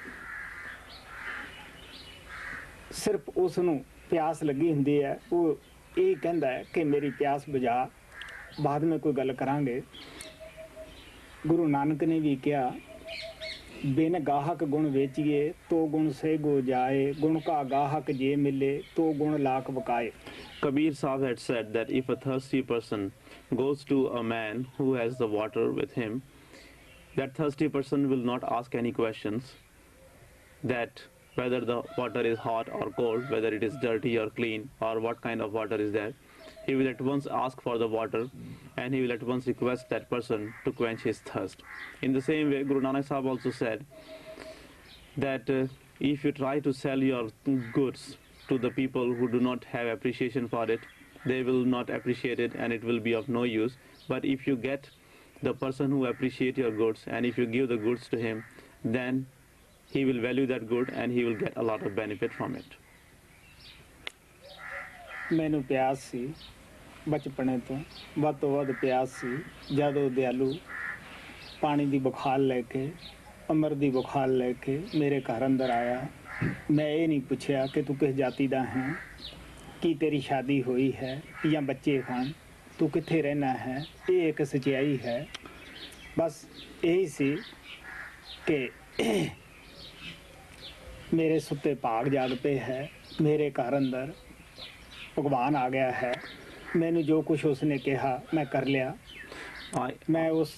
सिर्फ उसनू प्यास लगी हुंदी है, वो ये कहता है कि मेरी प्यास बुझा, बाद में कोई गल करांगे। गुरु नानक ने भी कहा, बिन गाहक गुण वेचिए तो गुण से गो जाए, गुण का गाहक जे मिले तो गुण लाख बकाए। Kabir Sahib had said that if a thirsty person goes to a man who has the water with him, that thirsty person will not ask any questions, that whether the water is hot or cold, whether it is dirty or clean, or what kind of water is there. He will at once ask for the water, and he will at once request that person to quench his thirst. In the same way, Guru Nanak Sahib also said that if you try to sell your goods to the people who do not have appreciation for it, they will not appreciate it and it will be of no use. But if you get the person who appreciate your goods, and if you give the goods to him, then he will value that good and he will get a lot of benefit from it. ਮੈਨੂੰ ਪਿਆਸ ਸੀ ਬਚਪਨੇ ਤੋਂ ਵੱਧ ਪਿਆਸ ਸੀ ਜਦੋਂ ਦਿਆਲੂ ਪਾਣੀ ਦੀ ਬੁਖਾਰ ਲੈ ਕੇ ਅਮਰ ਦੀ ਬੁਖਾਰ ਲੈ ਕੇ ਮੇਰੇ ਘਰ ਅੰਦਰ ਆਇਆ। ਮੈਂ ਇਹ ਨਹੀਂ ਪੁੱਛਿਆ ਕਿ ਤੂੰ ਕਿਸ ਜਾਤੀ ਦਾ ਹੈ, ਕੀ ਤੇਰੀ ਸ਼ਾਦੀ ਹੋਈ ਹੈ ਜਾਂ ਬੱਚੇ ਹਨ, ਤੂੰ ਕਿੱਥੇ ਰਹਿਣਾ ਹੈ। ਇਹ ਇੱਕ ਸੱਚਾਈ ਹੈ। ਬਸ ਇਹੀ ਸੀ ਕਿ ਮੇਰੇ ਸੁੱਤੇ ਭਾਗ ਜਾਗ ਪਏ ਹੈ, ਮੇਰੇ ਘਰ ਅੰਦਰ ਭਗਵਾਨ ਆ ਗਿਆ ਹੈ। ਮੈਨੂੰ ਜੋ ਕੁਝ ਉਸਨੇ ਕਿਹਾ ਮੈਂ ਕਰ ਲਿਆ। ਮੈਂ ਉਸ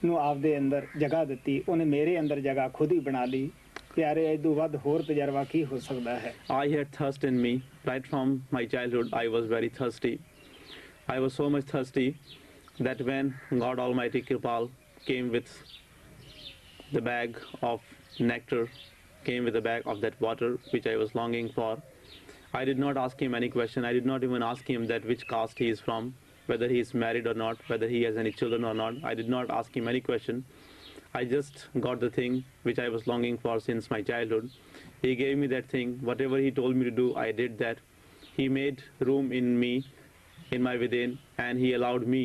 ਨੂੰ ਆਪਦੇ ਅੰਦਰ ਜਗ੍ਹਾ ਦਿੱਤੀ, ਉਹਨੇ ਮੇਰੇ ਅੰਦਰ ਜਗ੍ਹਾ ਖੁਦ ਹੀ ਬਣਾ ਲਈ। ਪਿਆਰੇ ਇਦੋਂ ਵੱਧ ਹੋਰ ਤਜਰਬਾ ਕੀ ਹੋ ਸਕਦਾ ਹੈ। I had thirst in me. Right from my childhood, I was very thirsty. I was so much thirsty that when God Almighty Kripal came with the bag of nectar, came with the bag of that water which I was longing for, I did not ask him any question. I did not even ask him that which caste he is from, whether he is married or not, whether he has any children or not. I did not ask him any question. I just got the thing which I was longing for since my childhood. He gave me that thing. Whatever he told me to do, I did that. He made room in me, in my within, and he allowed me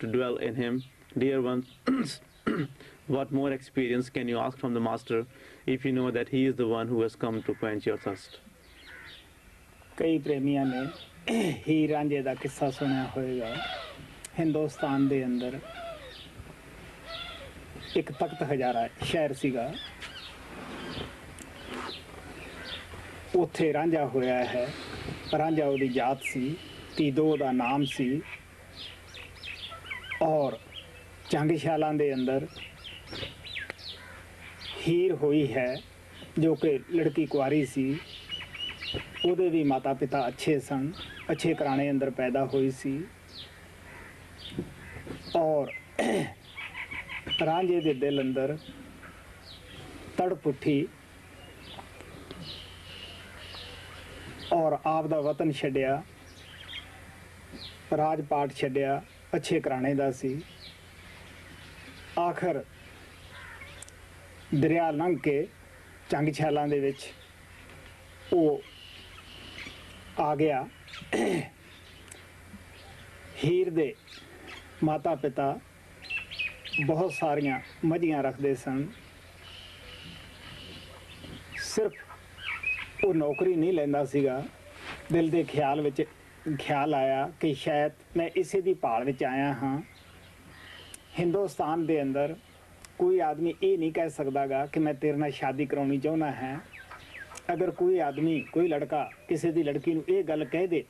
to dwell in him. Dear ones, what more experience can you ask from the Master if you know that he is the one who has come to quench your thirst? ਕਈ ਪ੍ਰੇਮੀਆਂ ਨੇ ਹੀਰ ਰਾਂਝੇ ਦਾ ਕਿੱਸਾ ਸੁਣਿਆ ਹੋਵੇਗਾ। ਹਿੰਦੁਸਤਾਨ ਦੇ ਅੰਦਰ ਇੱਕ ਤਖਤ ਹਜ਼ਾਰਾ ਸ਼ਹਿਰ ਸੀਗਾ, ਉੱਥੇ ਰਾਂਝਾ ਹੋਇਆ ਹੈ। ਰਾਂਝਾ ਉਹਦੀ ਜਾਤ ਸੀ, ਤੀਦੋ ਦਾ ਨਾਮ ਸੀ, ਔਰ ਚੰਗਸ਼ਾਲਾਂ ਦੇ ਅੰਦਰ ਹੀਰ ਹੋਈ ਹੈ ਜੋ ਕਿ ਲੜਕੀ ਕੁਆਰੀ ਸੀ। ਉਹਦੇ ਵੀ ਮਾਤਾ ਪਿਤਾ ਅੱਛੇ ਸਨ, ਅੱਛੇ ਘਰਾਣੇ ਅੰਦਰ ਪੈਦਾ ਹੋਈ ਸੀ। ਔਰ ਰਾਂਝੇ ਦੇ ਦਿਲ ਅੰਦਰ ਤੜਪ ਉੱਠੀ ਔਰ ਆਪ ਦਾ ਵਤਨ ਛੱਡਿਆ, ਰਾਜ ਪਾਟ ਛੱਡਿਆ, ਅੱਛੇ ਘਰਾਣੇ ਦਾ ਸੀ। ਆਖਰ ਦਰਿਆ ਲੰਘ ਕੇ ਚੰਗਛਾਲਾਂ ਦੇ ਵਿੱਚ ਉਹ ਆ ਗਿਆ। ਹੀਰ ਦੇ ਮਾਤਾ ਪਿਤਾ ਬਹੁਤ ਸਾਰੀਆਂ ਮੱਝੀਆਂ ਰੱਖਦੇ ਸਨ। ਸਿਰਫ ਉਹ ਨੌਕਰੀ ਨਹੀਂ ਲੈਂਦਾ ਸੀਗਾ। ਦਿਲ ਦੇ ਖਿਆਲ ਵਿੱਚ ਖਿਆਲ ਆਇਆ ਕਿ ਸ਼ਾਇਦ ਮੈਂ ਇਸੇ ਦੀ ਭਾਲ ਵਿੱਚ ਆਇਆ ਹਾਂ। ਹਿੰਦੁਸਤਾਨ ਦੇ ਅੰਦਰ ਕੋਈ ਆਦਮੀ ਇਹ ਨਹੀਂ ਕਹਿ ਸਕਦਾਗਾ ਕਿ ਮੈਂ ਤੇਰੇ ਨਾਲ ਸ਼ਾਦੀ ਕਰਾਉਣੀ ਚਾਹੁੰਦਾ ਹਾਂ। ਅਗਰ ਕੋਈ ਆਦਮੀ, ਕੋਈ ਲੜਕਾ ਕਿਸੇ ਦੀ ਲੜਕੀ ਨੂੰ ਇਹ ਗੱਲ ਕਹਿ ਦੇ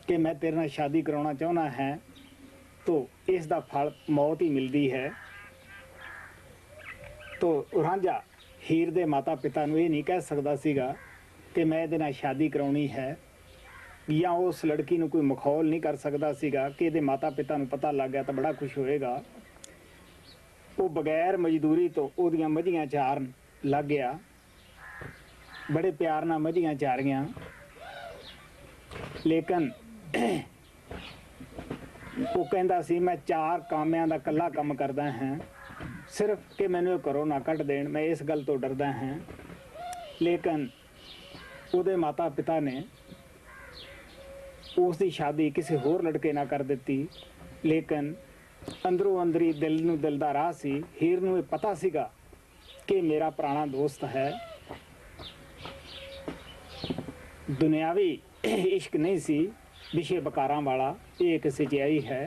ਕਿ ਮੈਂ ਤੇਰੇ ਨਾਲ ਸ਼ਾਦੀ ਕਰਾਉਣਾ ਚਾਹੁੰਦਾ ਹਾਂ, तो इसका फल मौत ही मिलती है। तो रांझा हीर दे माता पिता नूं ये नहीं कह सकता सीगा कि मैं इहदे नाल शादी कराउणी है, या उस लड़की नूं कोई मखौल नहीं कर सकता सीगा कि इहदे माता पिता नूं पता लग गया तो बड़ा कुछ होएगा। वो बगैर मजदूरी तो उहदियां मझियां चारन लग गया, बड़े प्यार नाल मझियां चारियां। लेकिन वो कहता सी मैं 4 कामियां दा कल्ला काम करदा हां, सिर्फ कि मैनूं घरों ना कट देण, मैं इस गल तो डरदा हां। लेकिन उहदे माता पिता ने उसकी शादी किसी होर लड़के ना कर दित्ती। लेकिन अंदरों अंदरी दिल नूं दिल दा राह सी, हीर नूं ये पता सीगा कि मेरा पुराना दोस्त है। दुनियावी इश्क नहीं सी, विषय बकारां वाला, ये एक सच्चाई है।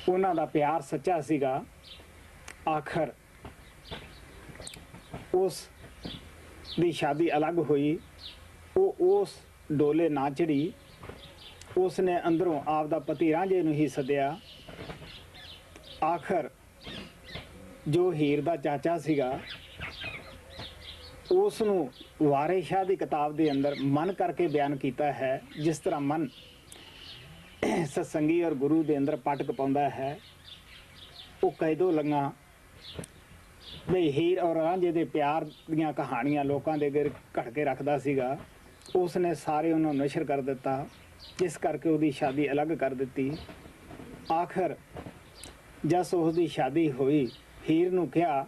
उन्हां दा प्यार सच्चा सीगा। आखिर उस दी शादी अलग हुई, वो उस डोले ना चढ़ी। उसने अंदरों आप दा पति रांझे नूं ही सद्या। आखिर ਜੋ ਹੀਰ ਦਾ ਚਾਚਾ ਸੀਗਾ, ਉਸ ਨੂੰ ਵਾਰਿਸ ਸ਼ਾਹ ਦੀ ਕਿਤਾਬ ਦੇ ਅੰਦਰ ਮਨ ਕਰਕੇ ਬਿਆਨ ਕੀਤਾ ਹੈ। ਜਿਸ ਤਰ੍ਹਾਂ ਮਨ ਸਤਸੰਗੀ ਔਰ ਗੁਰੂ ਦੇ ਅੰਦਰ ਪਟਕ ਪਾਉਂਦਾ ਹੈ, ਉਹ ਕੈਦੋ ਲੰਗਾ ਬਈ ਹੀਰ ਔਰ ਰਾਂਝੇ ਦੇ ਪਿਆਰ ਦੀਆਂ ਕਹਾਣੀਆਂ ਲੋਕਾਂ ਦੇ ਅੱਗੇ ਘੜ ਕੇ ਰੱਖਦਾ ਸੀਗਾ। ਉਸ ਨੇ ਸਾਰੇ ਉਹਨੂੰ ਨਸ਼ਰ ਕਰ ਦਿੱਤਾ, ਜਿਸ ਕਰਕੇ ਉਹਦੀ ਸ਼ਾਦੀ ਅਲੱਗ ਕਰ ਦਿੱਤੀ। ਆਖਰ ਜਦ ਉਸ ਦੀ ਸ਼ਾਦੀ ਹੋਈ, ਹੀਰ ਨੂੰ ਕਿਹਾ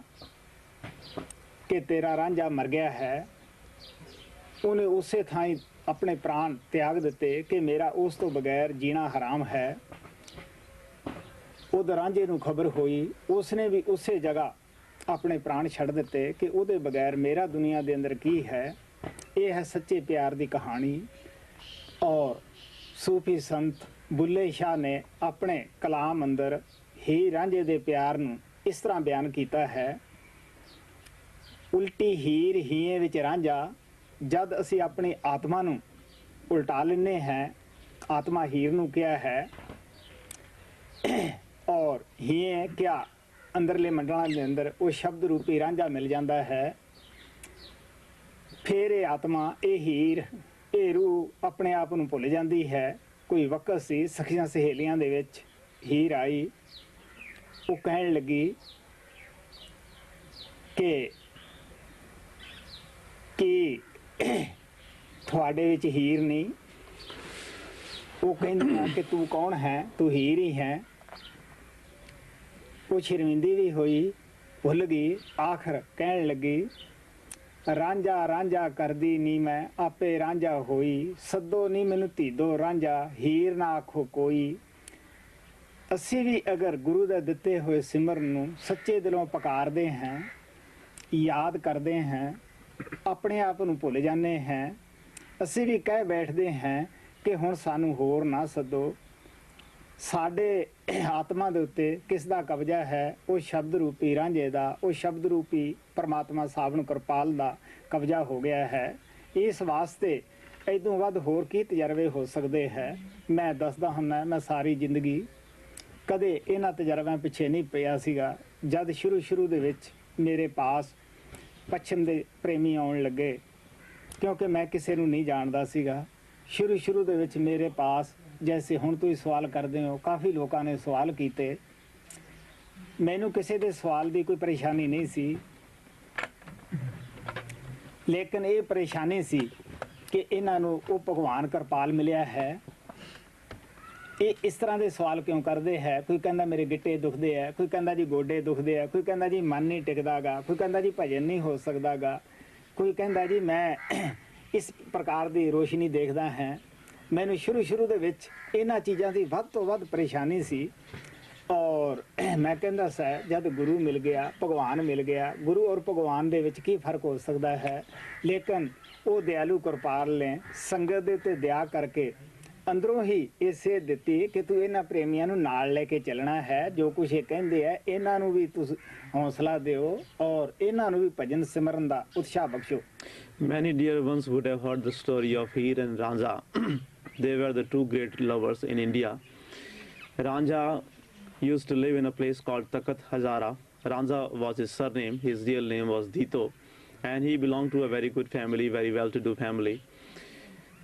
ਕਿ ਤੇਰਾ ਰਾਂਝਾ ਮਰ ਗਿਆ ਹੈ। ਉਹਨੇ ਉਸੇ ਥਾਂ ਹੀ ਆਪਣੇ ਪ੍ਰਾਣ ਤਿਆਗ ਦਿੱਤੇ ਕਿ ਮੇਰਾ ਉਸ ਤੋਂ ਬਗੈਰ ਜੀਣਾ ਹਰਾਮ ਹੈ। ਉਹਦੇ ਰਾਂਝੇ ਨੂੰ ਖਬਰ ਹੋਈ, ਉਸਨੇ ਵੀ ਉਸੇ ਜਗ੍ਹਾ ਆਪਣੇ ਪ੍ਰਾਣ ਛੱਡ ਦਿੱਤੇ ਕਿ ਉਹਦੇ ਬਗੈਰ ਮੇਰਾ ਦੁਨੀਆ ਦੇ ਅੰਦਰ ਕੀ ਹੈ। ਇਹ ਹੈ ਸੱਚੇ ਪਿਆਰ ਦੀ ਕਹਾਣੀ। ਔਰ ਸੂਫੀ ਸੰਤ ਬੁੱਲੇ ਸ਼ਾਹ ਨੇ ਆਪਣੇ ਕਲਾਮ ਅੰਦਰ ਹੀਰ ਰਾਂਝੇ ਦੇ ਪਿਆਰ ਨੂੰ ਇਸ ਤਰ੍ਹਾਂ ਬਿਆਨ ਕੀਤਾ ਹੈ, ਉਲਟੀ ਹੀਰ ਹੀਏ ਵਿੱਚ ਰਾਂਝਾ। ਜਦ ਅਸੀਂ ਆਪਣੀ ਆਤਮਾ ਨੂੰ ਉਲਟਾ ਲੈਂਦੇ ਹਾਂ, ਆਤਮਾ ਹੀਰ ਨੂੰ ਕਿਹਾ ਹੈ, ਔਰ ਹੀਏ ਕਿਆ ਅੰਦਰਲੇ ਮੰਡਲਾਂ ਦੇ ਅੰਦਰ ਉਹ ਸ਼ਬਦ ਰੂਪੀ ਰਾਂਝਾ ਮਿਲ ਜਾਂਦਾ ਹੈ। ਫਿਰ ਇਹ ਆਤਮਾ, ਇਹ ਹੀਰ, ਇਹ ਰੂਹ ਆਪਣੇ ਆਪ ਨੂੰ ਭੁੱਲ ਜਾਂਦੀ ਹੈ। ਕੋਈ ਵਕਤ ਸੀ, ਸਖੀਆਂ ਸਹੇਲੀਆਂ ਦੇ ਵਿੱਚ ਹੀਰ ਆਈ, ਉਹ ਕਹਿਣ ਲੱਗੀ ਕਿ ਤੁਹਾਡੇ ਵਿੱਚ ਹੀਰ ਨਹੀਂ। ਉਹ ਕਹਿੰਦੀ ਹੈ ਕਿ ਤੂੰ ਕੌਣ ਹੈ, ਤੂੰ ਹੀਰ ਹੀ ਹੈ। ਉਹ ਸ਼ਰਮਿੰਦੀ ਵੀ ਹੋਈ, ਭੁੱਲ ਗਈ। ਆਖਰ ਕਹਿਣ ਲੱਗੀ, ਰਾਂਝਾ ਰਾਂਝਾ ਕਰਦੀ ਨੀ ਮੈਂ, ਆਪੇ ਰਾਂਝਾ ਹੋਈ। ਸੱਦੋ ਨੀ ਮੈਨੂੰ ਧੀਦੋ ਰਾਂਝਾ, ਹੀਰ ਨਾ ਆਖੋ ਕੋਈ। ਅਸੀਂ ਵੀ ਅਗਰ ਗੁਰੂ ਦੇ ਦਿੱਤੇ ਹੋਏ ਸਿਮਰਨ ਨੂੰ ਸੱਚੇ ਦਿਲੋਂ ਪੁਕਾਰਦੇ ਹਾਂ, ਯਾਦ ਕਰਦੇ ਹਾਂ, ਆਪਣੇ ਆਪ ਨੂੰ ਭੁੱਲ ਜਾਂਦੇ ਹਾਂ, ਅਸੀਂ ਵੀ ਕਹਿ ਬੈਠਦੇ ਹਾਂ ਕਿ ਹੁਣ ਸਾਨੂੰ ਹੋਰ ਨਾ ਸੱਦੋ। ਸਾਡੇ ਆਤਮਾ ਦੇ ਉੱਤੇ ਕਿਸ ਦਾ ਕਬਜ਼ਾ ਹੈ? ਉਹ ਸ਼ਬਦ ਰੂਪੀ ਰਾਂਝੇ ਦਾ, ਉਹ ਸ਼ਬਦ ਰੂਪੀ ਪਰਮਾਤਮਾ ਸਾਹਿਬ ਨੂੰ ਕਿਰਪਾਲ ਦਾ ਕਬਜ਼ਾ ਹੋ ਗਿਆ ਹੈ। ਇਸ ਵਾਸਤੇ ਇਦੋਂ ਵੱਧ ਹੋਰ ਕੀ ਤਜਰਬੇ ਹੋ ਸਕਦੇ ਹੈ? ਮੈਂ ਦੱਸਦਾ ਹੁੰਦਾ, ਮੈਂ ਸਾਰੀ ਜ਼ਿੰਦਗੀ ਕਦੇ ਇਹਨਾਂ ਤਜਰਬਿਆਂ ਪਿੱਛੇ ਨਹੀਂ ਪਿਆ ਸੀਗਾ। ਜਦ ਸ਼ੁਰੂ ਦੇ ਵਿੱਚ ਮੇਰੇ ਪਾਸ ਪੱਛਮ ਦੇ ਪ੍ਰੇਮੀ ਆਉਣ ਲੱਗੇ, ਕਿਉਂਕਿ ਮੈਂ ਕਿਸੇ ਨੂੰ ਨਹੀਂ ਜਾਣਦਾ ਸੀਗਾ। ਸ਼ੁਰੂ ਦੇ ਵਿੱਚ ਮੇਰੇ ਪਾਸ, ਜੈਸੇ ਹੁਣ ਤੁਸੀਂ ਸਵਾਲ ਕਰਦੇ ਹੋ, ਕਾਫੀ ਲੋਕਾਂ ਨੇ ਸਵਾਲ ਕੀਤੇ। ਮੈਨੂੰ ਕਿਸੇ ਦੇ ਸਵਾਲ ਦੀ ਕੋਈ ਪਰੇਸ਼ਾਨੀ ਨਹੀਂ ਸੀ, ਲੇਕਿਨ ਇਹ ਪਰੇਸ਼ਾਨੀ ਸੀ ਕਿ ਇਹਨਾਂ ਨੂੰ ਉਹ ਭਗਵਾਨ ਕਿਰਪਾਲ ਮਿਲਿਆ ਹੈ, ਇਹ ਇਸ ਤਰ੍ਹਾਂ ਦੇ ਸਵਾਲ ਕਿਉਂ ਕਰਦੇ ਹੈ? ਕੋਈ ਕਹਿੰਦਾ ਮੇਰੇ ਗਿੱਟੇ ਦੁਖਦੇ ਹੈ, ਕੋਈ ਕਹਿੰਦਾ ਜੀ ਗੋਡੇ ਦੁਖਦੇ ਹੈ, ਕੋਈ ਕਹਿੰਦਾ ਜੀ ਮਨ ਨਹੀਂ ਟਿਕਦਾ ਗਾ, ਕੋਈ ਕਹਿੰਦਾ ਜੀ ਭਜਨ ਨਹੀਂ ਹੋ ਸਕਦਾ ਗਾ, ਕੋਈ ਕਹਿੰਦਾ ਜੀ ਮੈਂ ਇਸ ਪ੍ਰਕਾਰ ਦੀ ਰੋਸ਼ਨੀ ਦੇਖਦਾ ਹਾਂ। ਮੈਨੂੰ ਸ਼ੁਰੂ ਦੇ ਵਿੱਚ ਇਹਨਾਂ ਚੀਜ਼ਾਂ ਦੀ ਵੱਧ ਤੋਂ ਵੱਧ ਪਰੇਸ਼ਾਨੀ ਸੀ। ਔਰ ਮੈਂ ਕਹਿੰਦਾ ਸੀ, ਜਦ ਗੁਰੂ ਮਿਲ ਗਿਆ, ਭਗਵਾਨ ਮਿਲ ਗਿਆ, ਗੁਰੂ ਔਰ ਭਗਵਾਨ ਦੇ ਵਿੱਚ ਕੀ ਫਰਕ ਹੋ ਸਕਦਾ ਹੈ? ਲੇਕਿਨ ਉਹ ਦਿਆਲੂ ਕਿਰਪਾਲ ਨੇ ਸੰਗਤ ਦੇ ਉੱਤੇ ਦਇਆ ਕਰਕੇ ਅੰਦਰੋਂ ਹੀ ਇਹ ਸੇਧ ਦਿੱਤੀ ਕਿ ਤੂੰ ਇਹਨਾਂ ਪ੍ਰੇਮੀਆਂ ਨੂੰ ਨਾਲ ਲੈ ਕੇ ਚੱਲਣਾ ਹੈ। ਜੋ ਕੁਛ ਇਹ ਕਹਿੰਦੇ ਆ, ਇਹਨਾਂ ਨੂੰ ਵੀ ਤੁਸੀਂ ਹੌਸਲਾ ਦਿਓ ਔਰ ਇਹਨਾਂ ਨੂੰ ਵੀ ਭਜਨ ਸਿਮਰਨ ਦਾ ਉਤਸ਼ਾਹ ਬਖਸ਼ੋ। Many dear ones would have heard the story of Heer and Ranjha. They were the two great lovers in India. Ranjha used to live in a place called Takat Hazara. Ranjha was his surname. His real name was Dito, and he belonged to a very good family, very well-to-do family.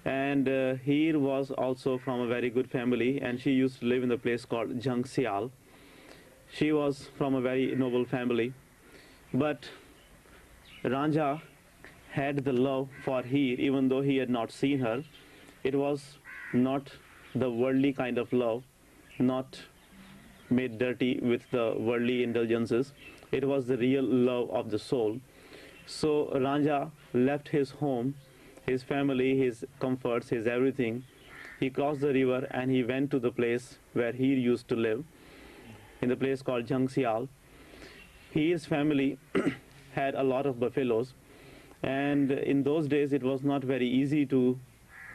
And Heer was also from a very good family, and she used to live in the place called Jangsial. She was from a very noble family, but Ranjha had the love for Heer, even though he had not seen her. It was not the worldly kind of love, not made dirty with the worldly indulgences. It was the real love of the soul. So Ranjha left his home, his family, his comforts, his everything. He crossed the river and he went to the place where Heer used to live, in the place called Jangsial. Heer's family had a lot of buffaloes, and in those days it was not very easy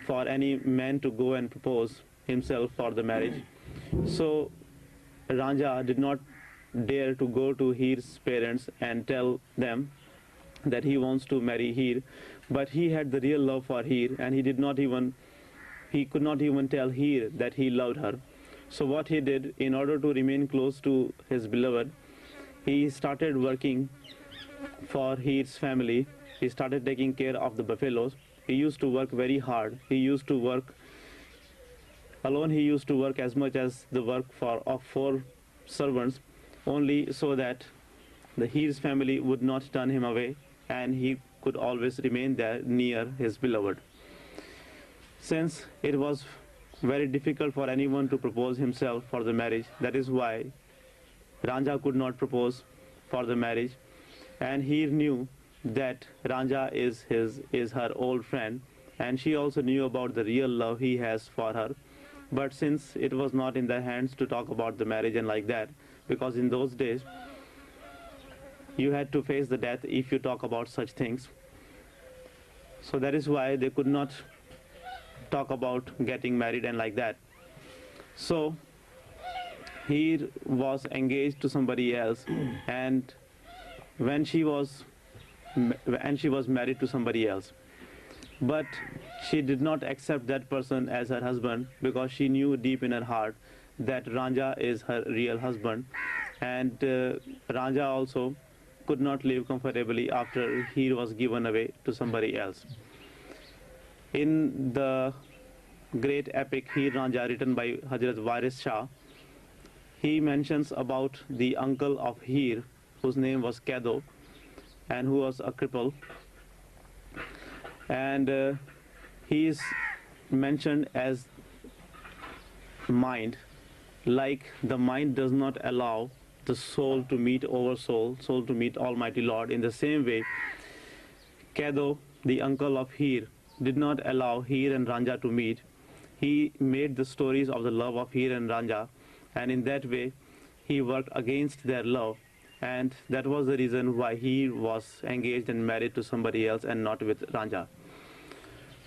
for any man to go and propose himself for the marriage. So Ranjha did not dare to go to Heer's parents and tell them that he wants to marry Heer, but he had the real love for Heer, and he could not even tell Heer that he loved her. So what he did, in order to remain close to his beloved, he started working for his family. He started taking care of the buffaloes. He used to work very hard. He used to work alone. He used to work as much as the work of 4 servants, only so that his family would not turn him away, and he could always remain there near his beloved. Since it was very difficult for anyone to propose himself for the marriage, that is why Ranja could not propose for the marriage, and he knew that Ranja is her old friend, and she also knew about the real love he has for her. But since it was not in their hands to talk about the marriage and like that, because in those days you had to face the death if you talk about such things, so that is why they could not talk about getting married and like that. So he was engaged to somebody else, and when she was married to somebody else, but she did not accept that person as her husband, because she knew deep in her heart that Ranja is her real husband, and Ranja also could not live comfortably after he was given away to somebody else. In the great epic Heer Ranja, written by Hazrat Waris Shah, he mentions about the uncle of Heer, whose name was Kado, and who was a cripple, and he is mentioned as mind, like the mind does not allow the soul to meet soul to meet Almighty Lord. In the same way, Kado, the uncle of Heer, did not allow Heer and Ranja to meet. He made the stories of the love of Heer and Ranja, and in that way he worked against their love, and that was the reason why he was engaged and married to somebody else and not with Ranja.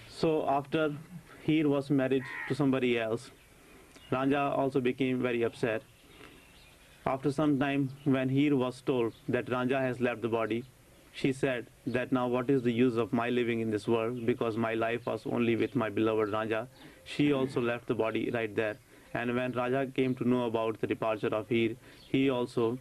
So after Heer was married to somebody else, Ranja also became very upset. After some time, when Heer was told that Ranja has left the body, she said that now what is the use of my living in this world, because my life was only with my beloved Ranja. She also left the body right there. And when Raja came to know about the departure of Heer, he also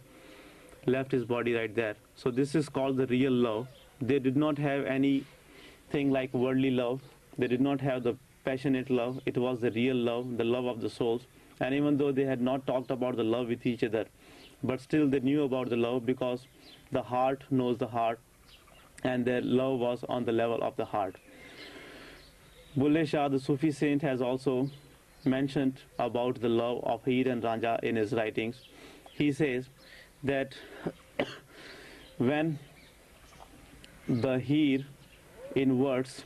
left his body right there. So this is called the real love. They did not have anything like worldly love. They did not have the passionate love. It was the real love, the love of the souls. And even though they had not talked about the love with each other, but still they knew about the love, because the heart knows the heart, and their love was on the level of the heart. Bulle Shah, the Sufi saint, has also mentioned about the love of Heer and Ranja in his writings. He says that when the Heer inverts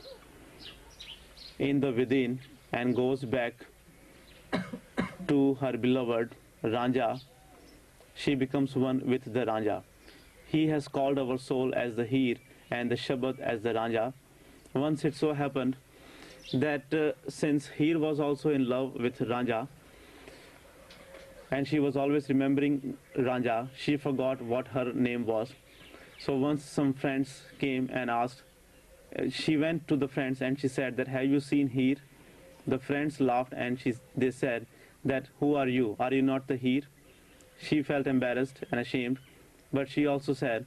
in the within and goes back to her beloved Ranja, she becomes one with the Ranja. He has called our soul as the Heer and the Shabad as the Ranja. Once it so happened that since Heer was also in love with Ranja, and she was always remembering Ranja, she forgot what her name was. So once some friends came and asked, she went to the friends and she said that, have you seen Heer? The friends laughed and they said that, who are you? Are you not the Heer? She felt embarrassed and ashamed, but she also said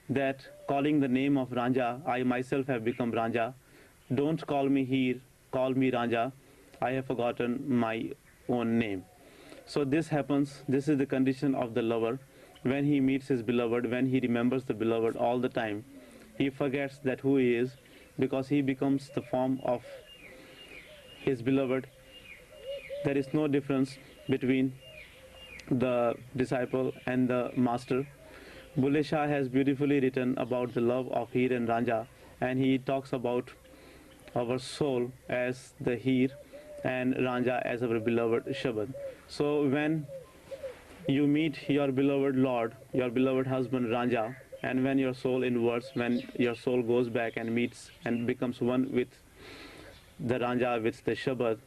that, calling the name of Ranja, I myself have become Ranja. Don't call me Heer, call me Ranja. I have forgotten my own name. So this happens, this is the condition of the lover. When he meets his beloved, when he remembers the beloved all the time, he forgets that who he is, because he becomes the form of his beloved. There is no difference between the disciple and the master. Bulle Shah has beautifully written about the love of Heer and Ranja, and he talks about our soul as the Heer and Ranja as our beloved Shabad. So when you meet your beloved Lord, your beloved husband Ranja, and when your soul inverts, when your soul goes back and meets and becomes one with the Ranja, with the Shabad,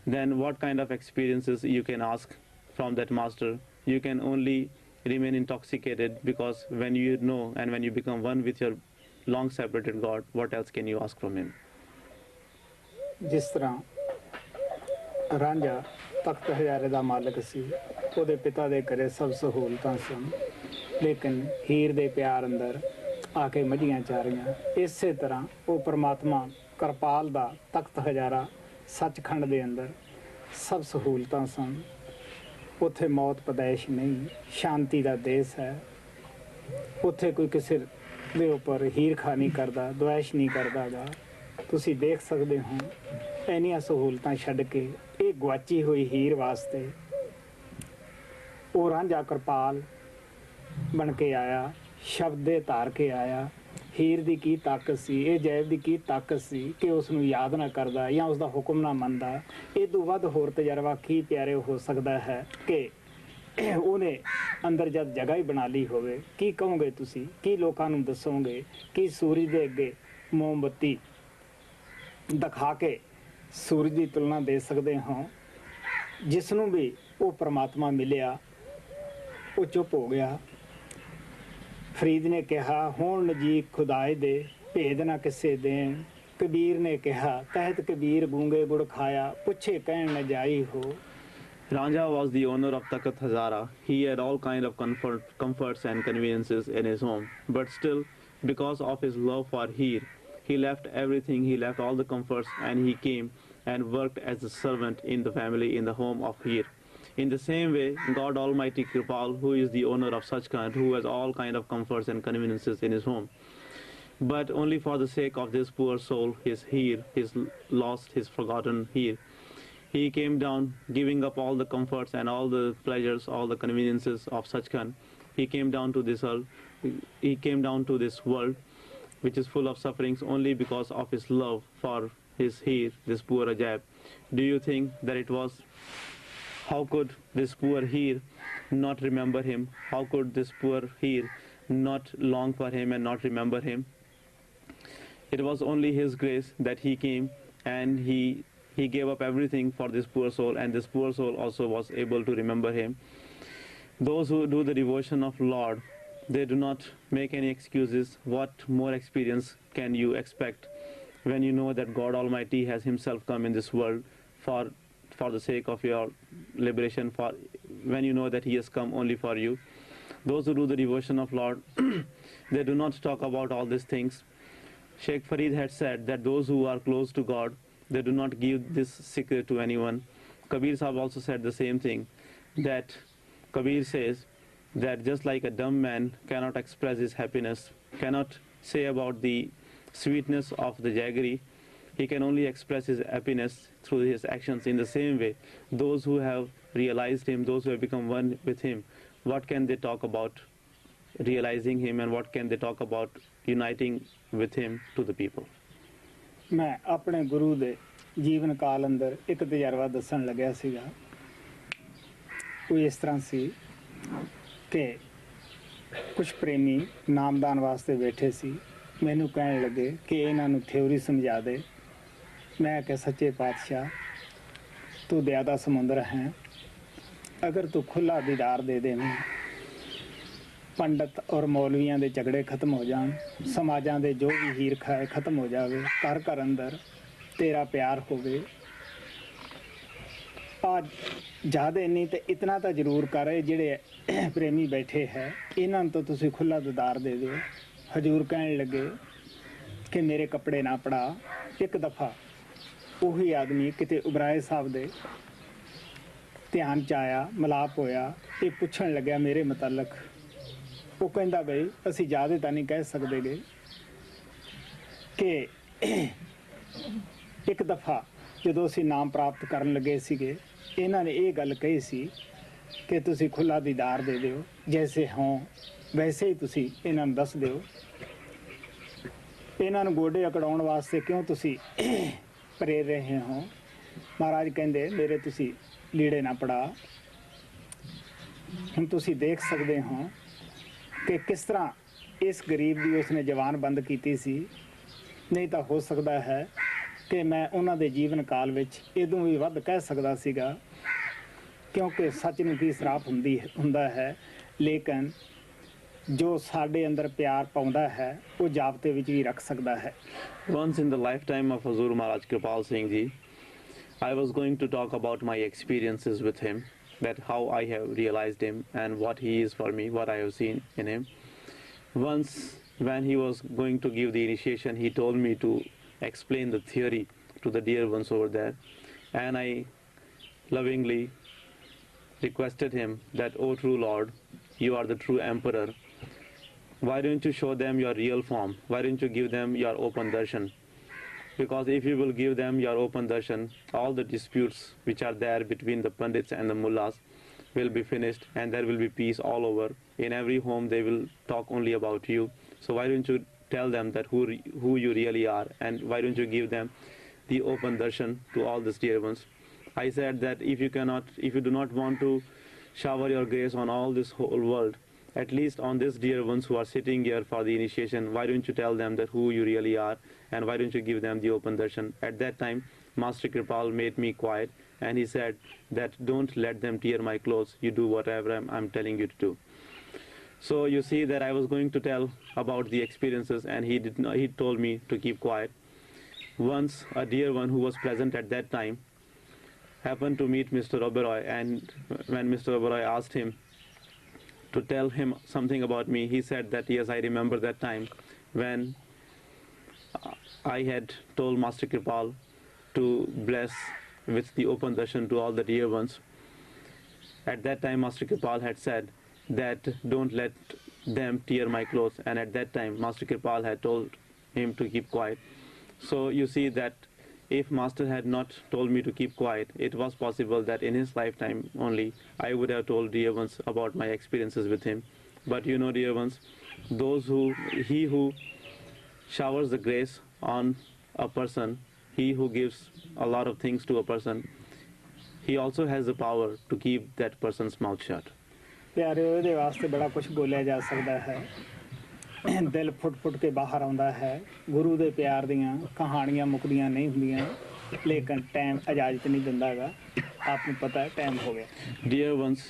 then what kind of experiences you can ask from that master? You can only remain intoxicated, because when you know and when you become one with your long separated God, what else can you ask from him? ਜਿਸ ਤਰ੍ਹਾਂ ਰਾਂਝਾ ਤਖਤ ਹਜ਼ਾਰੇ ਦਾ ਮਾਲਕ ਸੀ, ਉਹਦੇ ਪਿਤਾ ਦੇ ਘਰੇ ਸਭ ਸਹੂਲਤਾਂ ਸਨ, ਲੇਕਿਨ ਹੀਰ ਦੇ ਪਿਆਰ ਅੰਦਰ ਆ ਕੇ ਮੱਝੀਆਂ ਚਾਰੀਆਂ। ਇਸੇ ਤਰ੍ਹਾਂ ਉਹ ਪਰਮਾਤਮਾ ਕਿਰਪਾਲ ਦਾ ਤਖਤ ਹਜ਼ਾਰਾ ਸੱਚਖੰਡ ਦੇ ਅੰਦਰ ਸਭ ਸਹੂਲਤਾਂ ਸਨ। ਉੱਥੇ ਮੌਤ ਪਦੈਸ਼ ਨਹੀਂ, ਸ਼ਾਂਤੀ ਦਾ ਦੇਸ਼ ਹੈ। ਉੱਥੇ ਕੋਈ ਕਿਸੇ ਦੇ ਉੱਪਰ ਹੀਰਖਾ ਨਹੀਂ ਕਰਦਾ, ਦੁਆਇਸ਼ ਨਹੀਂ ਕਰਦਾ ਗਾ। ਤੁਸੀਂ ਦੇਖ ਸਕਦੇ ਹੋ ਇੰਨੀਆਂ ਸਹੂਲਤਾਂ ਛੱਡ ਕੇ ਇਹ ਗੁਆਚੀ ਹੋਈ ਹੀਰ ਵਾਸਤੇ ਉਹ ਰਾਂਝਾ ਕਿਰਪਾਲ ਬਣ ਕੇ ਆਇਆ, ਸ਼ਬਦ ਦੇ ਧਾਰ ਕੇ ਆਇਆ। ਹੀਰ ਦੀ ਕੀ ਤਾਕਤ ਸੀ, ਇਹ ਜੈਬ ਦੀ ਕੀ ਤਾਕਤ ਸੀ ਕਿ ਉਸ ਨੂੰ ਯਾਦ ਨਾ ਕਰਦਾ ਜਾਂ ਉਸ ਦਾ ਹੁਕਮ ਨਾ ਮੰਨਦਾ। ਇਹ ਤੋਂ ਵੱਧ ਹੋਰ ਤਜਰਬਾ ਕੀ ਪਿਆਰੇ ਹੋ ਸਕਦਾ ਹੈ ਕਿ ਉਹਨੇ ਅੰਦਰ ਜਦ ਜਗ੍ਹਾ ਹੀ ਬਣਾ ਲਈ ਹੋਵੇ। ਕੀ ਕਹੋਗੇ ਤੁਸੀਂ, ਕੀ ਲੋਕਾਂ ਨੂੰ ਦੱਸੋਗੇ, ਕੀ ਸੂਰਜ ਦੇ ਅੱਗੇ ਮੋਮਬੱਤੀ ਦਿਖਾ ਕੇ ਸੂਰਜ ਦੀ ਤੁਲਨਾ ਦੇ ਸਕਦੇ ਹੋ? ਜਿਸ ਨੂੰ ਵੀ ਉਹ ਪਰਮਾਤਮਾ ਮਿਲਿਆ ਉਹ ਚੁੱਪ ਹੋ ਗਿਆ। ਫਰੀਦ ਨੇ ਕਿਹਾ ਹੋਣ ਨਜ਼ੀਕ ਖੁਦਾਏ ਦੇ ਭੇਦ ਨਾ ਕਿਸੇ ਦੇਣ। ਕਬੀਰ ਨੇ ਕਿਹਾ ਤਹਿਤ ਕਬੀਰ ਗੂੰਗੇ ਗੁੜ ਖਾਇਆ ਪੁੱਛੇ ਕਹਿਣ ਨ ਜਾਈ ਹੋ। Ranja was the owner of Takht Hazara. He had all kind of comforts and conveniences in his home. But still, because of his love for Heer, he left everything, he left all the comforts, and he came and worked as a servant in the family, in the home of Heer. In the same way, God Almighty Kripal, who is the owner of Sachkhand, who has all kind of comforts and conveniences in his home, but only for the sake of this poor soul, his Heer, his lost, his forgotten Heer, he came down, giving up all the comforts and all the pleasures, all the conveniences of Sachkhand. He came down to this world. He came down to this world, which is full of sufferings, only because of his love for his Heer, this poor Ajaib. Do you think that it was? How could this poor Heer not remember him? How could this poor Heer not long for him and not remember him? It was only his grace that he came and he gave up everything for this poor soul, and this poor soul also was able to remember him. Those who do the devotion of Lord, they do not make any excuses. What more experience can you expect when you know that God Almighty has himself come in this world for the sake of your liberation, for when you know that he has come only for you? Those who do the devotion of Lord, they do not talk about all these things. Sheikh Farid had said that those who are close to God, they do not give this secret to anyone. Kabir Sahib also said the same thing, that Kabir says that just like a dumb man cannot express his happiness, cannot say about the sweetness of the jaggery, he can only express his happiness through his actions. In the same way, those who have realized him, those who have become one with him, what can they talk about realizing him, and what can they talk about uniting with him to the people? ਮੈਂ ਆਪਣੇ ਗੁਰੂ ਦੇ ਜੀਵਨ ਕਾਲ ਅੰਦਰ ਇੱਕ ਤਜਰਬਾ ਦੱਸਣ ਲੱਗਿਆ ਸੀਗਾ। ਉਹ ਇਸ ਤਰ੍ਹਾਂ ਸੀ ਕਿ ਕੁਝ ਪ੍ਰੇਮੀ ਨਾਮਦਾਨ ਵਾਸਤੇ ਬੈਠੇ ਸੀ। ਮੈਨੂੰ ਕਹਿਣ ਲੱਗੇ ਕਿ ਇਹਨਾਂ ਨੂੰ ਥਿਉਰੀ ਸਮਝਾ ਦੇ। ਮੈਂ ਕਿਹਾ ਸੱਚੇ ਪਾਤਸ਼ਾਹ ਤੂੰ ਦਇਆ ਦਾ ਸਮੁੰਦਰ ਹੈ, ਅਗਰ ਤੂੰ ਖੁੱਲਾ ਦੀਦਾਰ ਦੇ ਦੇਵੇਂ, ਪੰਡਤ ਔਰ ਮੌਲਵੀਆਂ ਦੇ ਝਗੜੇ ਖਤਮ ਹੋ ਜਾਣ, ਸਮਾਜਾਂ ਦੇ ਜੋ ਵੀ ਹੀਰਖਾ ਹੈ ਖਤਮ ਹੋ ਜਾਵੇ, ਘਰ ਘਰ ਅੰਦਰ ਤੇਰਾ ਪਿਆਰ ਹੋਵੇ। ਆ ਜ਼ਿਆਦਾ ਨਹੀਂ ਤੇ ਇਤਨਾ ਤਾਂ ਜ਼ਰੂਰ ਕਰ, ਜਿਹੜੇ ਪ੍ਰੇਮੀ ਬੈਠੇ ਹੈ ਇਹਨਾਂ ਨੂੰ ਤਾਂ ਤੁਸੀਂ ਖੁੱਲਾ ਦੀਦਾਰ ਦੇ ਦਿਓ। ਹਜ਼ੂਰ ਕਹਿਣ ਲੱਗੇ ਕਿ ਮੇਰੇ ਕੱਪੜੇ ਨਾ ਪੜਾ। ਇੱਕ ਦਫਾ ਉਹੀ ਆਦਮੀ ਕਿਤੇ ਉਬਰਾਏ ਸਾਹਿਬ ਦੇ ਧਿਆਨ 'ਚ ਆਇਆ, ਮਿਲਾਪ ਹੋਇਆ, ਇਹ ਪੁੱਛਣ ਲੱਗਿਆ ਮੇਰੇ ਮੁਤਲਕ। ਉਹ ਕਹਿੰਦਾ ਬਈ ਅਸੀਂ ਜ਼ਿਆਦਾ ਤਾਂ ਨਹੀਂ ਕਹਿ ਸਕਦੇ ਗੇ ਕਿ ਇੱਕ ਦਫਾ ਜਦੋਂ ਅਸੀਂ ਨਾਮ ਪ੍ਰਾਪਤ ਕਰਨ ਲੱਗੇ ਸੀਗੇ, ਇਹਨਾਂ ਨੇ ਇਹ ਗੱਲ ਕਹੀ ਸੀ ਕਿ ਤੁਸੀਂ ਖੁੱਲਾ ਦੀਦਾਰ ਦੇ ਦਿਓ, ਜੈਸੇ ਹੋਂ ਵੈਸੇ ਹੀ ਤੁਸੀਂ ਇਹਨਾਂ ਨੂੰ ਦੱਸ ਦਿਓ। ਇਹਨਾਂ ਨੂੰ ਗੋਡੇ ਅਕੜਾਉਣ ਵਾਸਤੇ ਕਿਉਂ ਤੁਸੀਂ ਪ੍ਰੇਰ ਰਹੇ ਹੋ? ਮਹਾਰਾਜ ਕਹਿੰਦੇ ਮੇਰੇ ਤੁਸੀਂ ਲੀੜੇ ਨਾ ਪੜਾ। ਹੁਣ ਤੁਸੀਂ ਦੇਖ ਸਕਦੇ ਹੋ ਕਿ ਕਿਸ ਤਰ੍ਹਾਂ ਇਸ ਗਰੀਬ ਦੀ ਉਸਨੇ ਜਵਾਨ ਬੰਦ ਕੀਤੀ ਸੀ। ਨਹੀਂ ਤਾਂ ਹੋ ਸਕਦਾ ਹੈ ਕਿ ਮੈਂ ਉਹਨਾਂ ਦੇ ਜੀਵਨ ਕਾਲ ਵਿੱਚ ਇਹਦੋਂ ਵੀ ਵੱਧ ਕਹਿ ਸਕਦਾ ਸੀਗਾ, ਕਿਉਂਕਿ ਸੱਚ ਨੂੰ ਕੀ ਸਰਾਪ ਹੁੰਦਾ ਹੈ, ਲੇਕਿਨ ਜੋ ਸਾਡੇ ਅੰਦਰ ਪਿਆਰ ਪਾਉਂਦਾ ਹੈ ਉਹ ਜਾਬਤੇ ਵਿੱਚ ਵੀ ਰੱਖ ਸਕਦਾ ਹੈ। Once in the lifetime of Hazur Maharaj Kripal Singh Ji, I was going to talk about my experiences with him. that how I have realized him and what he is for me, what I have seen in him. Once, when he was going to give the initiation, he told me to explain the theory to the dear ones over there, and I lovingly requested him that, "O true Lord, you are the true emperor. Why don't you show them your real form? Why don't you give them your open darshan? Because if you will give them your open darshan, all the disputes which are there between the pandits and the mullahs will be finished, and there will be peace all over. In every home they will talk only about you. So why don't you tell them that who you really are, and why don't you give them the open darshan to all these dear ones?" I said that if you do not want to shower your grace on all this whole world, at least on these dear ones who are sitting here for the initiation, why don't you tell them that who you really are, and why don't you give them the open darshan? At that time, Master Kripal made me quiet, and he said that, "Don't let them tear my clothes. You do whatever I'm telling you to do." So you see that I was going to tell about the experiences, and he told me to keep quiet. Once a dear one who was present at that time happened to meet Mr. Oberoi, and when Mr. Oberoi asked him to tell him something about me, he said that, "Yes, I remember that time when I had told Master Kripal to bless with the open darshan to all the dear ones. At that time, Master Kripal had said that, 'Don't let them tear my clothes,' and at that time, Master Kripal had told him to keep quiet. So you see that if Master had not told me to keep quiet, it was possible that in his lifetime only I would have told dear ones about my experiences with him. But you know, dear ones, he who showers the grace on a person, he who gives a lot of things to a person, he also has the power to keep that person's mouth shut." ਪਿਆਰੇ ਉਹਦੇ ਵਾਸਤੇ ਬੜਾ ਕੁਝ ਬੋਲਿਆ ਜਾ ਸਕਦਾ ਹੈ। ਦਿਲ ਫੁੱਟ ਫੁੱਟ ਕੇ ਬਾਹਰ ਆਉਂਦਾ ਹੈ। ਗੁਰੂ ਦੇ ਪਿਆਰ ਦੀਆਂ ਕਹਾਣੀਆਂ ਮੁੱਕਦੀਆਂ ਨਹੀਂ ਹੁੰਦੀਆਂ, ਲੇਕਿਨ ਟਾਈਮ ਇਜਾਜ਼ਤ ਨਹੀਂ ਦਿੰਦਾ ਹੈਗਾ। ਆਪ ਨੂੰ ਪਤਾ ਹੈ ਟਾਈਮ ਹੋ ਗਿਆ। Dear ones,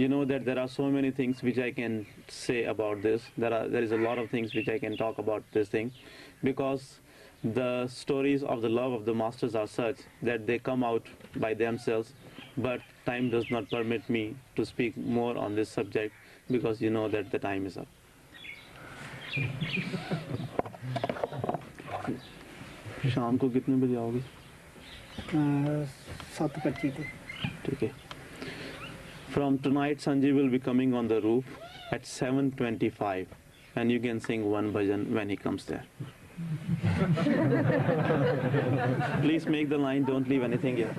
you know that there are so many things which I can say about this. There is a lot of things which I can talk about this thing, because the stories of the love of the masters are such that they come out by themselves, but time does not permit me to speak more on this subject, because you know that the time is up. शाम को कितने बजे आओगे? 7:25 को। ठीक है. From tonight, Sanjay will be coming on the roof at 7:25, and you can sing one bhajan when he comes there. Please make the line, don't leave anything here.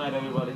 night, everybody.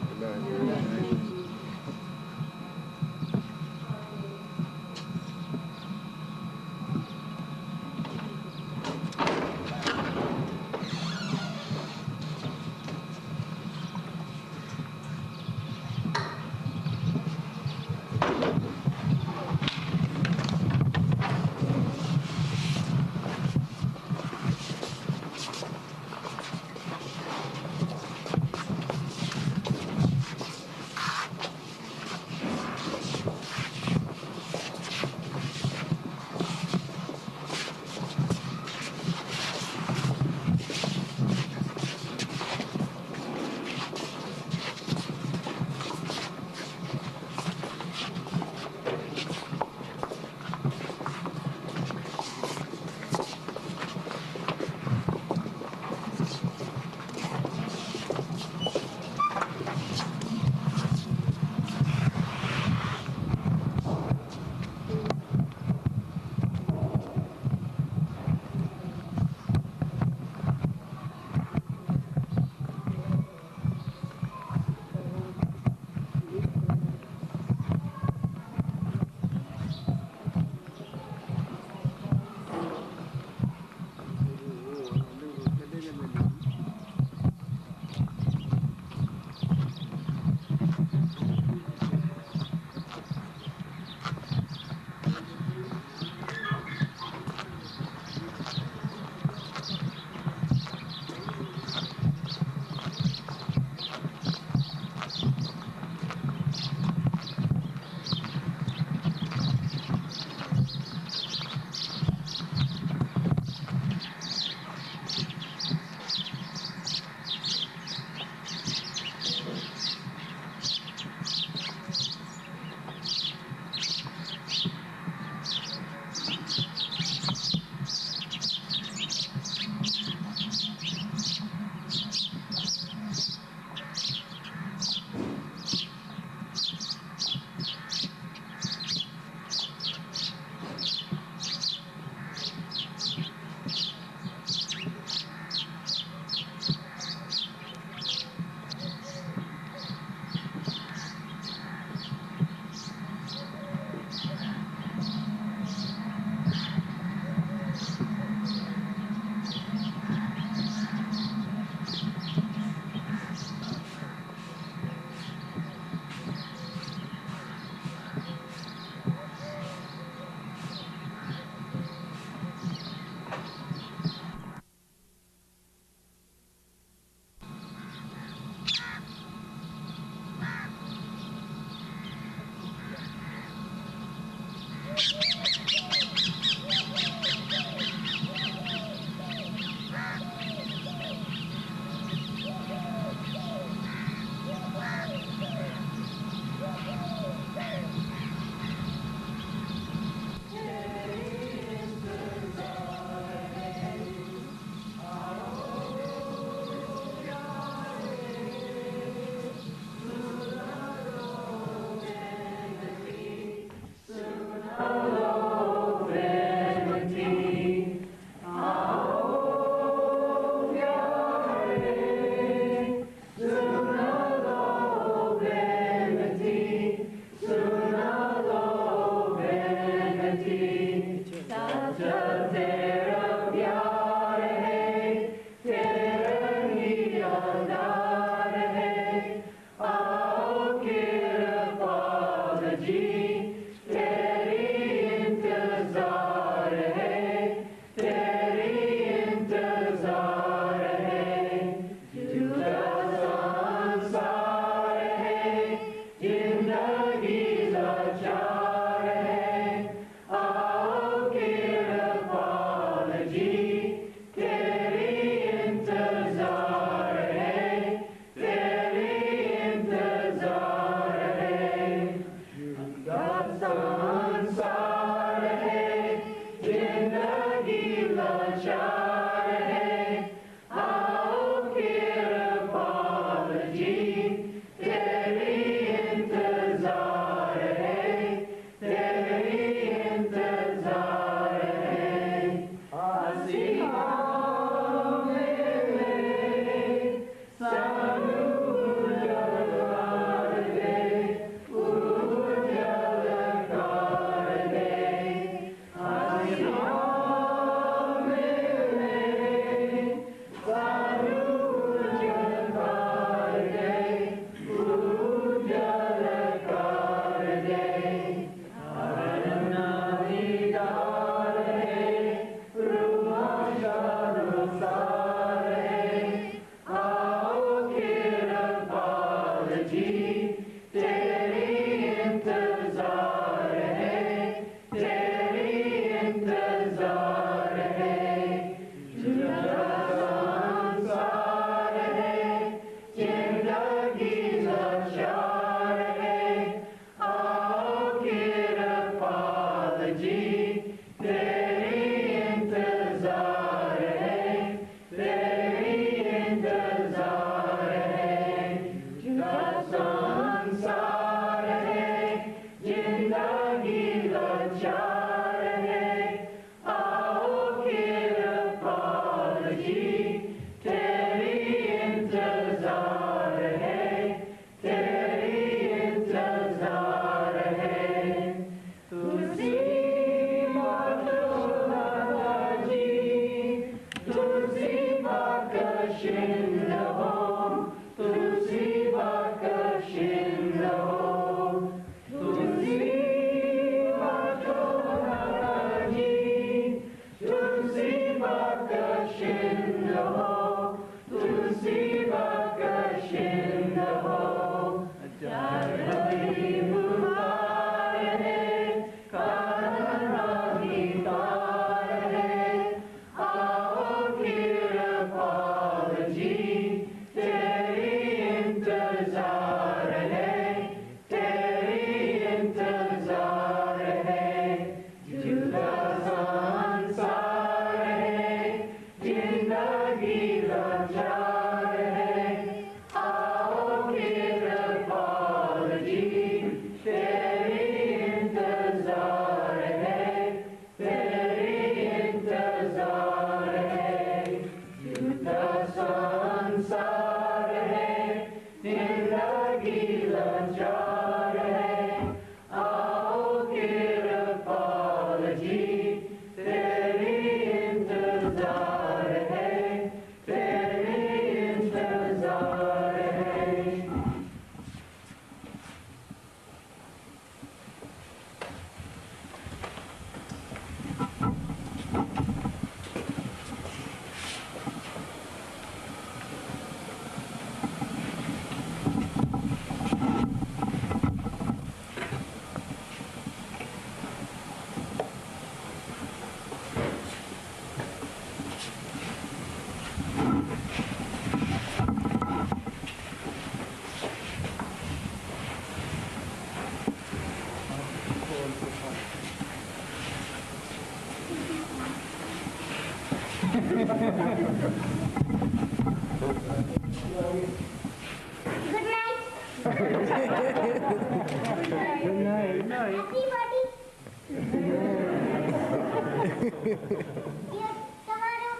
Yes, tomorrow.